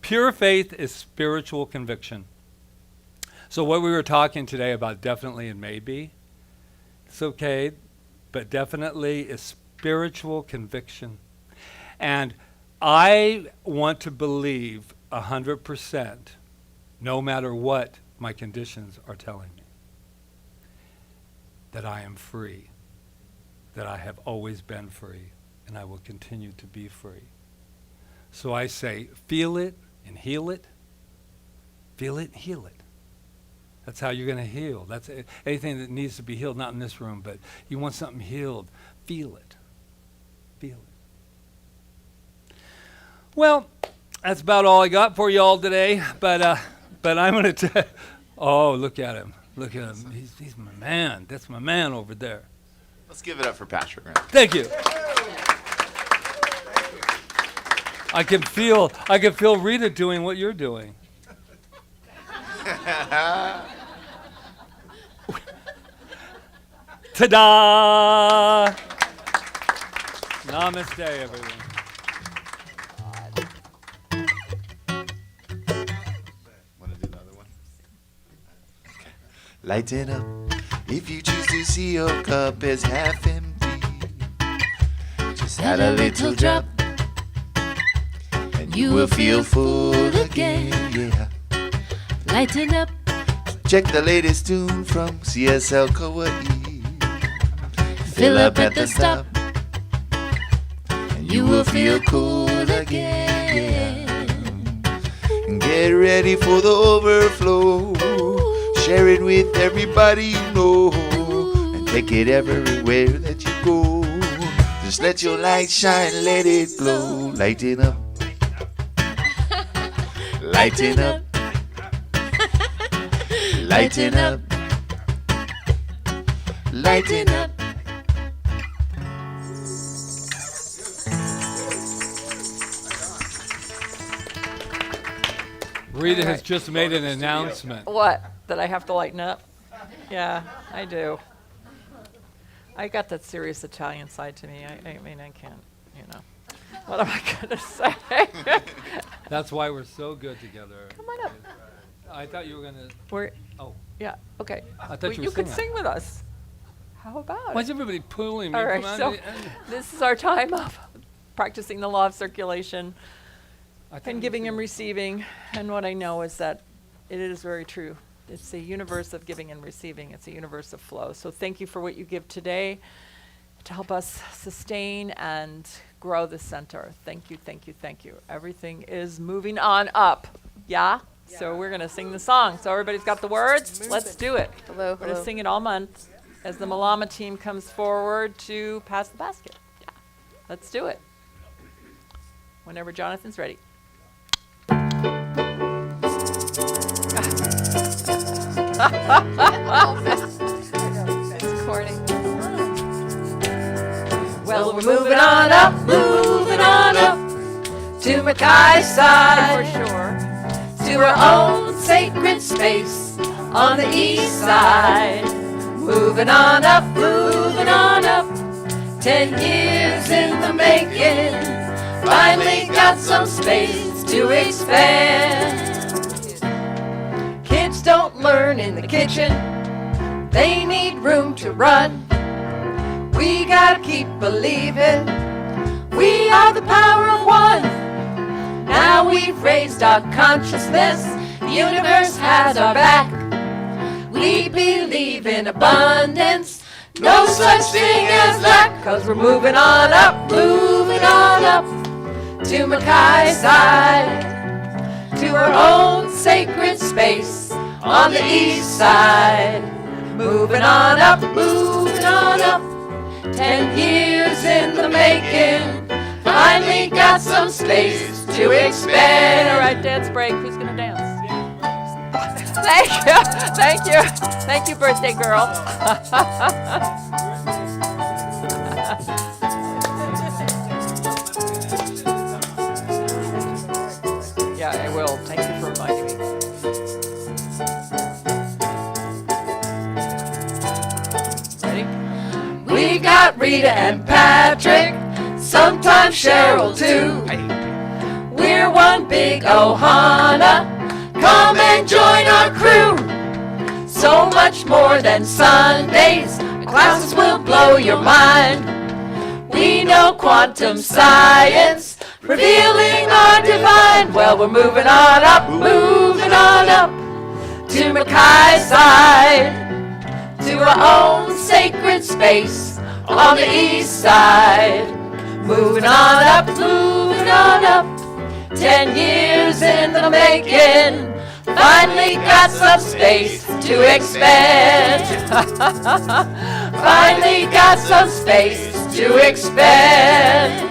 pure faith is spiritual conviction. So what we were talking today about definitely and maybe, it's okay, but definitely is spiritual conviction. And I want to believe 100%, no matter what my conditions are telling me, that I am free, that I have always been free, and I will continue to be free. So I say, feel it and heal it. Feel it and heal it. That's how you're going to heal. That's anything that needs to be healed, not in this room, but you want something healed, feel it. Feel it. Well, that's about all I got for you all today, but I'm going to oh, look at him. Look at him. He's my man. That's my man over there. Let's give it up for Patrick. Right? Thank you. I can feel Rita doing what you're doing. Ta-da! Namaste, everyone. Want to do another one? Okay. Lighten up if you choose to see your cup as half empty. Just add a little drop, and you will feel full again. Yeah. Lighten up. Check the latest tune from CSL Kauai. Fill up at the stop, and you will feel cool again. And get ready for the overflow. Share it with everybody you know, and take it everywhere that you go. Just let your light shine, let it glow. Lighten up. Lighten up. Lighten up. Lighten up. Rita has just made an announcement. What? That I have to lighten up? Yeah, I do. I got that serious Italian side to me. I mean, I can't, What am I going to say? That's why we're so good together. Come on up. I thought you were going to... We're, Oh. yeah, okay. I thought you were You could singing. sing with us. How about Why it? is everybody pulling me? All right, Come on. so this is our time of practicing the law of circulation and giving and receiving. And what I know is that it is very true. It's a universe of giving and receiving. It's a universe of flow. So thank you for what you give today to help us sustain and grow the center. Thank you, thank you, thank you. Everything is moving on up. Yeah? So we're going to sing the song. So everybody's got the words? Let's do it. Hello, We're going to hello. sing it all month as the Malama team comes forward to pass the basket. Yeah. Let's do it. Whenever Jonathan's ready. It's recording. Well, we're moving on up to Mackay side. For sure. To our own sacred space on the east side. Moving on up. 10 years in the making. Finally got some space to expand. Kids don't learn in the kitchen. They need room to run. We gotta keep believing. We are the power of one. Now we've raised our consciousness. The universe has our back. We believe in abundance. No such thing as lack. 'Cause we're moving on up to Mackay side. To our own sacred space on the east side. Moving on up. 10 years in the making. Finally got some space to expand. All right, dance break. Who's gonna dance? Thank you, birthday girl. Yeah, I will. Thank you for reminding me. Ready? We got Rita and Patrick, sometimes Cheryl too. We're one big Ohana. Come and join our crew. So much more than Sundays. The classes will blow your mind. We know quantum science, revealing our divine. Well, we're moving on up to Mackay side. To our own sacred space on the east side. Moving on up. 10 years in the making. Finally got some space to expand. Finally got some space to expand.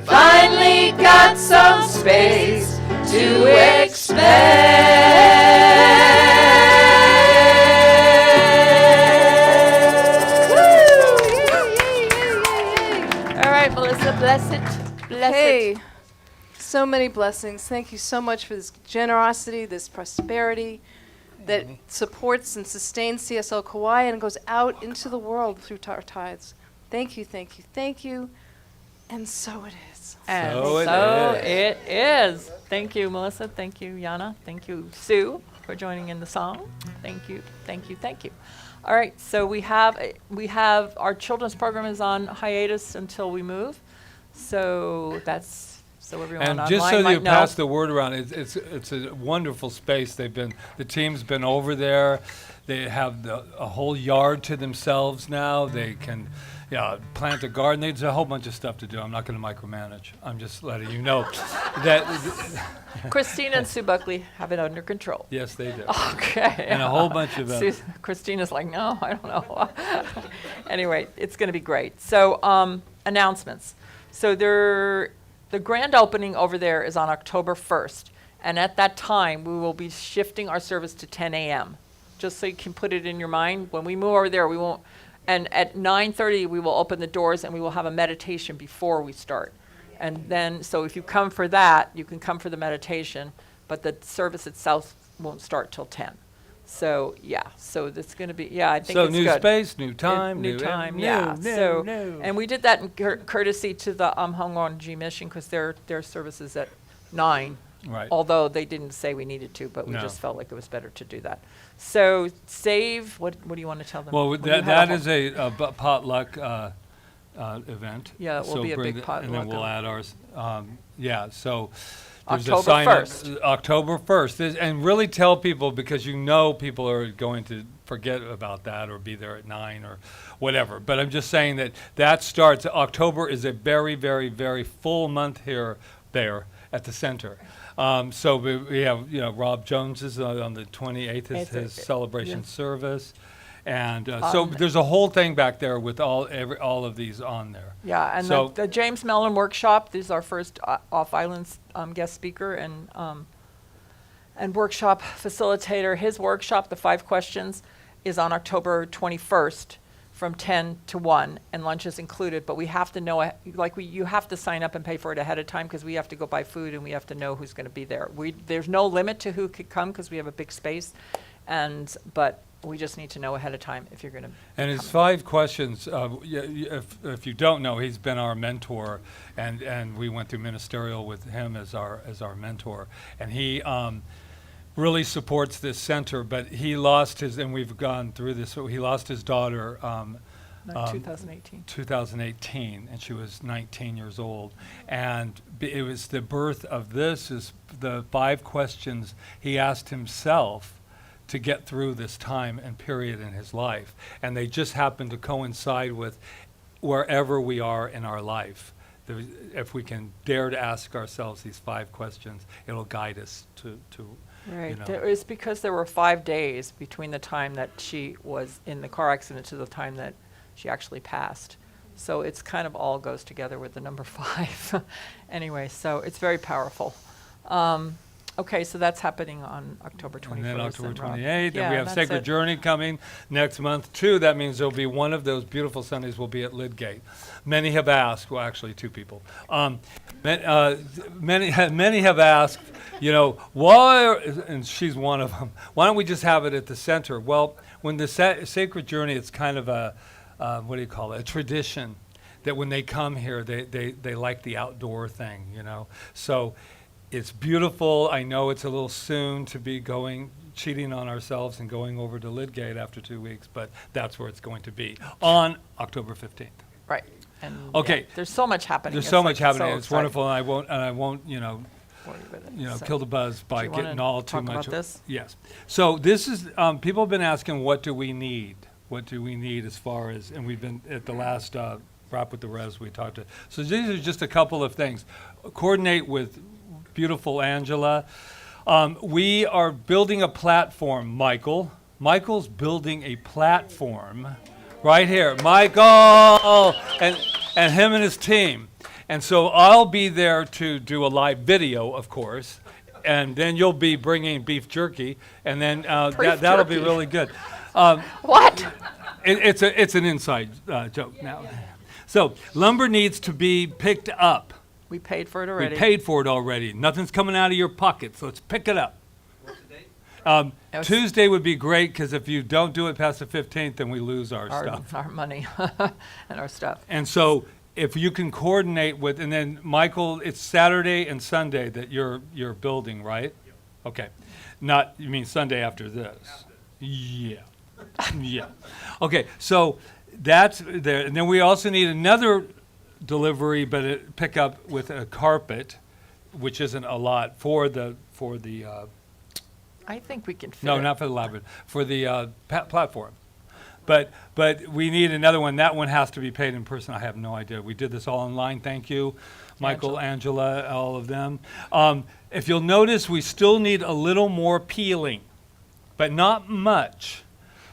Finally got some space to expand. All right, Melissa, bless it. Hey, so many blessings. Thank you so much for this generosity, this prosperity that supports and sustains CSL Kauai and goes out into the world through our tithes. Thank you. And so it is. And So it is. Thank you, Melissa. Thank you, Yana. Thank you, Sue, for joining in the song. Thank you. All right, so we have our children's program is on hiatus until we move. So that's so everyone And online just so might you know. pass the word around, it's a wonderful space. The team's been over there. They have a whole yard to themselves now. They can plant a garden. There's a whole bunch of stuff to do. I'm not going to micromanage. I'm just letting you know that. Christina and Sue Buckley have it under control. Yes, they do. Okay. And a whole bunch of Christina's like, no, I don't know. Anyway, it's going to be great. So announcements. So the grand opening over there is on October 1st. And at that time, we will be shifting our service to 10 a.m. Just so you can put it in your mind. When we move over there, we won't. And at 9:30, we will open the doors and we will have a meditation before we start. And then, so if you come for that, you can come for the meditation, but the service itself won't start till 10. So, so that's going to be, I think so it's new good. space, new time. New time, new. And we did that in courtesy to the Hongwanji mission because their service is at 9. Right. Although they didn't say we needed to, but we No. just felt like it was better to do that. So save, what do you want to tell them? Well, When you that have is a potluck event. Yeah, it will be a bring big And then potluck we'll add ours. So there's a October sign 1st. up. October 1st. And really tell people, because people are going to forget about that or be there at 9 or whatever. But I'm just saying that starts. October is a very, very, very full month there at the center. So we have, Rob Jones is on the 28th is his celebration service. And so there's a whole thing back there with all of these on there. Yeah, and So- the James Mellon workshop, this is our first off-island guest speaker and workshop facilitator. His workshop, the 5 questions, is on October 21st from 10 to 1, and lunch is included, but we have to know, you have to sign up and pay for it ahead of time because we have to go buy food and we have to know who's going to be there. There's no limit to who could come because we have a big space, but we just need to know ahead of time if you're going to. And his 5 questions, if you don't know, he's been our mentor, and we went through ministerial with him as our mentor, and he really supports this center. But he lost his, and we've gone through this. So he lost his daughter. 2018, and she was 19 years old, and it was the birth of this. Is the 5 questions he asked himself to get through this time and period in his life. And they just happen to coincide with wherever we are in our life. If we can dare to ask ourselves these 5 questions, it'll guide us to Right. you know. It's because there were 5 days between the time that she was in the car accident to the time that she actually passed. So it's kind of all goes together with the number 5. Anyway, so it's very powerful. Okay, so that's happening on October 21st. And then October and Rob- 28th, Yeah, and we have that's Sacred it. Journey coming next month too. That means there'll be one of those beautiful Sundays will be at Lidgate. Many have asked, well actually 2 people, many have asked, why, and she's one of them, why don't we just have it at the center? Well, when the Sacred Journey, it's kind of a, a tradition that when they come here, they like the outdoor thing, So it's beautiful. I know it's a little soon to be cheating on ourselves and going over to Lidgate after 2 weeks, but that's where it's going to be on October 15th. Right. And Okay. there's so much happening. There's It's so like much happening. so It's exciting. wonderful, and I won't, Worry with it. So, kill the buzz by you wanna getting all too talk much. about this? Yes. So this is people have been asking, what do we need? What do we need as far as? And we've been at the last wrap with the Revs. We talked to. So these are just a couple of things. Coordinate with beautiful Angela. We are building a platform, Michael. Michael's building a platform right here. Michael and him and his team. And so I'll be there to do a live video, of course, and then you'll be bringing beef jerky, and then that'll be jerky. really good. What? It's an inside joke now. So lumber needs to be picked up. We paid for it We already. paid for it already. Nothing's coming out of your pocket, so let's pick it up. What's the date? was- Tuesday would be great, because if you don't do it past the 15th, then we lose our our, stuff. our money and our stuff. And so if you can coordinate with, and then Michael, it's Saturday and Sunday that you're building, right? Okay. Not, you mean Sunday after this? Yeah. Yeah. Okay, so that's there. And then we also need another delivery, but pick up with a carpet, which isn't a lot for the I think we can fit no, it. not for the labyrinth, for the platform. But we need another one. That one has to be paid in person. I have no idea. We did this all online. Thank you, Michael, Angela, all of them. If you'll notice, we still need a little more peeling, but not much.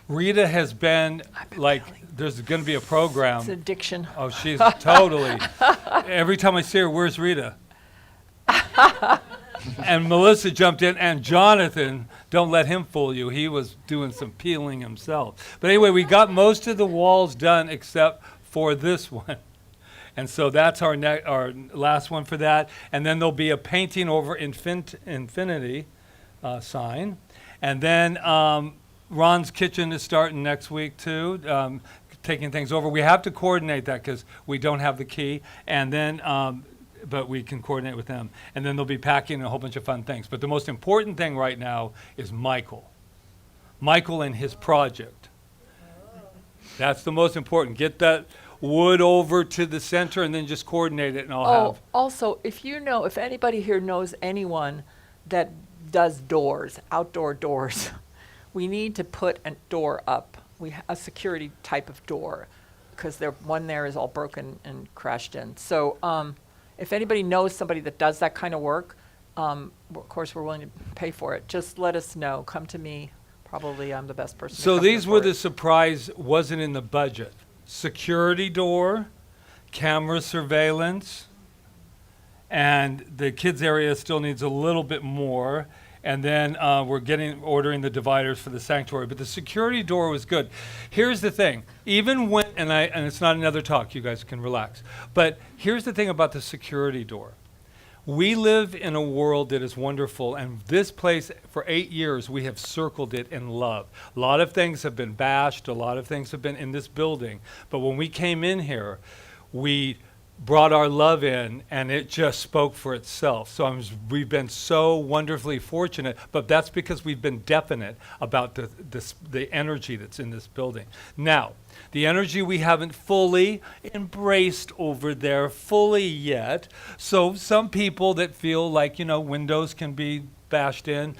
Rita has been like, there's going to be a program. It's addiction. Oh, she's totally. Every time I see her, where's Rita? And Melissa jumped in, and Jonathan, don't let him fool you. He was doing some peeling himself. But anyway, we got most of the walls done except for this one. And so that's our last one for that. And then there'll be a painting over infinity sign. And then Ron's Kitchen is starting next week too, taking things over. We have to coordinate that because we don't have the key. And then, but we can coordinate with them. And then they'll be packing a whole bunch of fun things. But the most important thing right now is Michael. Michael and his project. That's the most important. Get that wood over to the center and then just coordinate it, and I'll have. Also, if anybody here knows anyone that does doors, outdoor doors, we need to put a door up. A security type of door, because one there is all broken and crashed in. So if anybody knows somebody that does that kind of work, of course we're willing to pay for it. Just let us know. Come to me. Probably I'm the best person. So to come here these were for the it. surprise, wasn't in the budget. Security door, camera surveillance, and the kids area still needs a little bit more. And then we're ordering the dividers for the sanctuary. But the security door was good. Here's the thing. Even when, and it's not another talk, you guys can relax. But here's the thing about the security door. We live in a world that is wonderful, and this place, for 8 years, we have circled it in love. A lot of things have been bashed, a lot of things have been in this building, but when we came in here, we brought our love in, and it just spoke for itself. So we've been so wonderfully fortunate, but that's because we've been definite about the energy that's in this building. Now, the energy we haven't fully embraced over there fully yet. So some people that feel like, windows can be bashed in,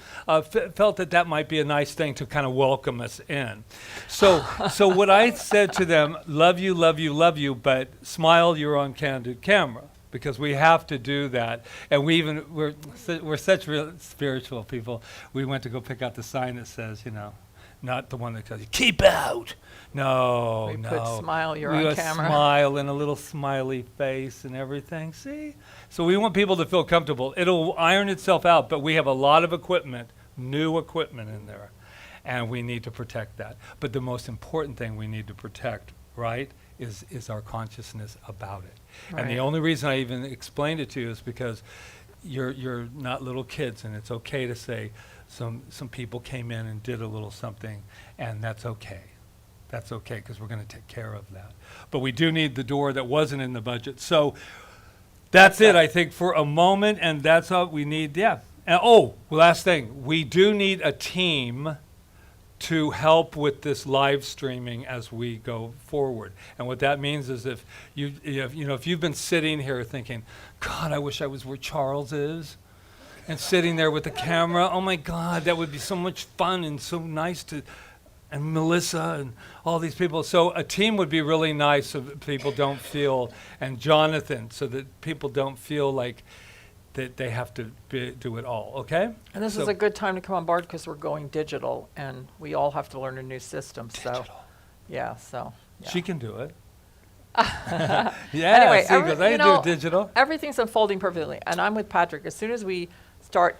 felt that might be a nice thing to kind of welcome us in. So what I said to them, love you, love you, love you, but smile, you're on candid camera. Because we have to do that, and we're such real spiritual people. We went to go pick out the sign that says, not the one that tells you, keep out. No, We put smile, you're we on got camera. Smile and a little smiley face and everything. See? So we want people to feel comfortable. It'll iron itself out, but we have a lot of equipment, new equipment in there, and we need to protect that. But the most important thing we need to protect, right, is our consciousness about it. Right. And the only reason I even explained it to you is because you're not little kids, and it's okay to say some people came in and did a little something, and that's okay. That's okay, because we're going to take care of that. But we do need the door that wasn't in the budget. So that's it, I think, for a moment, and that's all we need, yeah. And, last thing, we do need a team to help with this live streaming as we go forward. And what that means is if you've been sitting here thinking, God, I wish I was where Charles is, and sitting there with the camera, oh my God, that would be so much fun and so nice and Melissa and all these people. So a team would be really nice so that people don't feel, and Jonathan, so that people don't feel like that they have to do it all, okay? And this is a good time to come on board because we're going digital, and we all have to learn a new system. Digital. Yeah. She can do it. Anyway, see, 'cause I can do it digital. Everything's unfolding perfectly, and I'm with Patrick. As soon as we start,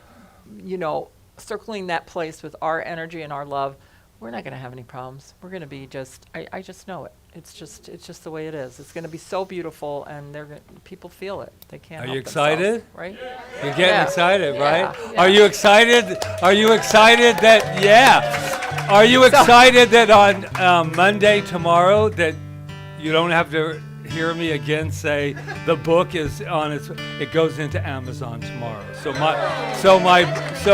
circling that place with our energy and our love, we're not going to have any problems. We're going to be I just know it. It's just the way it is. It's going to be so beautiful, and people feel it. They can't. Are you help themselves, excited? right? You're getting excited, right? Yeah. Are you excited? Are you excited that? Yeah. Are you excited that on Monday tomorrow that you don't have to hear me again say the book is on it goes into Amazon tomorrow. So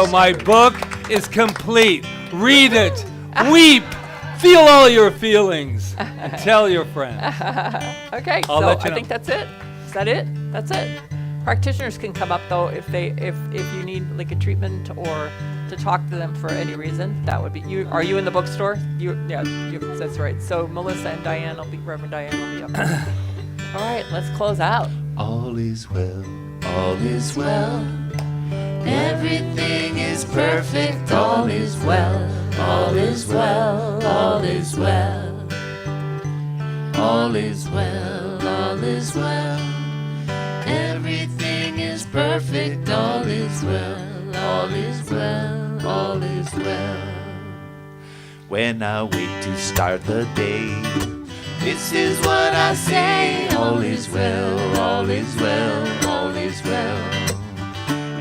my book is complete. Read it. Weep. Feel all your feelings and tell your friends. Okay, I'll so let you I know. think that's it. Is that it? That's it. Practitioners can come up though if you need like a treatment or to talk to them for any reason. That would be you. Are you in the bookstore? That's right. So Melissa and Reverend Diane will be up there. All right, let's close out. All is well, all is well. Everything is perfect, all is well, all is well, all is well. All is well, all is well. Everything is perfect, all is well, all is well, all is well. When I wait to start the day, this is what I say. All is well, all is well, all is well.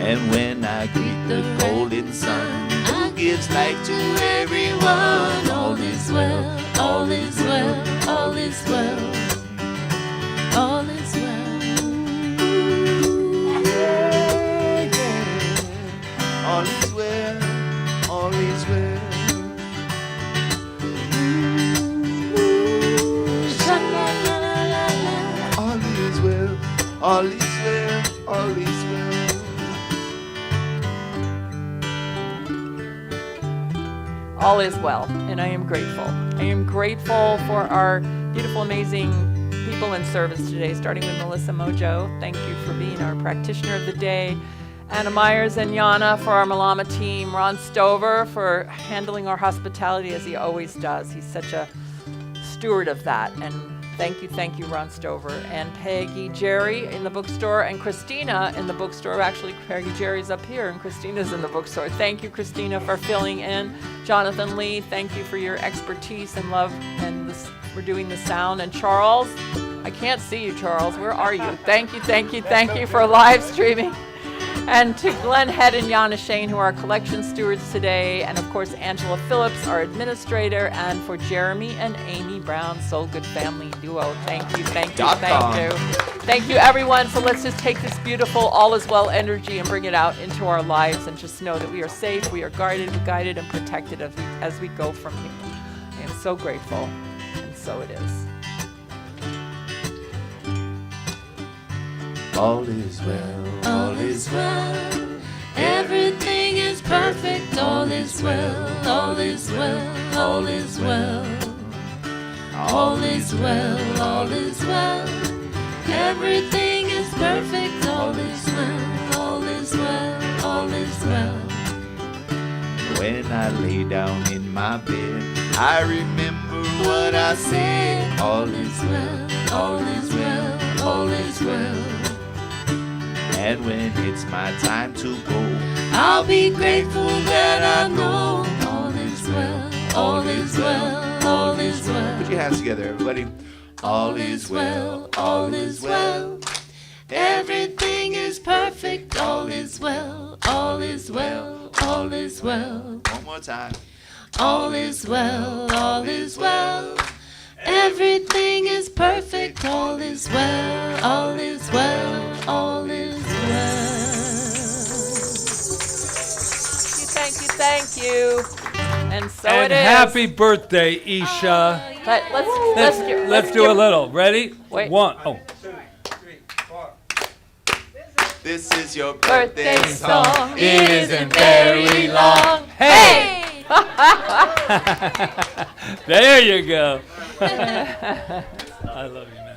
And when I greet the golden sun, who gives light to everyone, all is well, all is well, all is well, all is well. Yeah, yeah. All is well, all is well. All is well, all is well, all is well. All is well, and I am grateful. I am grateful for our beautiful, amazing people in service today, starting with Melissa Mojo. Thank you for being our practitioner of the day. Anna Myers and Yana for our Malama team. Ron Stover for handling our hospitality as he always does. He's such a steward of that. And Thank you, Ron Stover, and Peggy Jerry in the bookstore, and Christina in the bookstore. Actually, Peggy Jerry's up here, and Christina's in the bookstore. Thank you, Christina, for filling in. Jonathan Lee, thank you for your expertise and love, and for doing the sound. And Charles, I can't see you, Charles. Where are you? Thank you for live streaming. And to Glenn Head and Yana Shane, who are our collection stewards today, and of course Angela Phillips, our administrator, and for Jeremy and Amy Brown, Soul Good Family Duo. Thank you. Thank you, everyone. So let's just take this beautiful all is well energy and bring it out into our lives, and just know that we are safe, we are guarded, guided, and protected as we go from here. I am so grateful, and so it is. All is well, All is well, everything is perfect. All is well, all is well, all is well. All is well, all is well, everything is perfect. All is well, all is well, all is well. When I lay down in my bed, I remember what I said. All is well, all is well, all is well. And when it's my time to go, I'll be grateful that I know all is well, all is well, all is well. put your hands together, everybody. All is well, all is well. Everything is perfect. All is well, all is well, all is well. One more time. All is well, all is well. Everything is perfect. All is well, all is well, all is well. Thank you. And so And it is. happy birthday, Isha. But Let's do a little. Ready? Wait. One. Oh. This is your birthday birthday song. song. It isn't very long. Hey! There you go. I love you, man.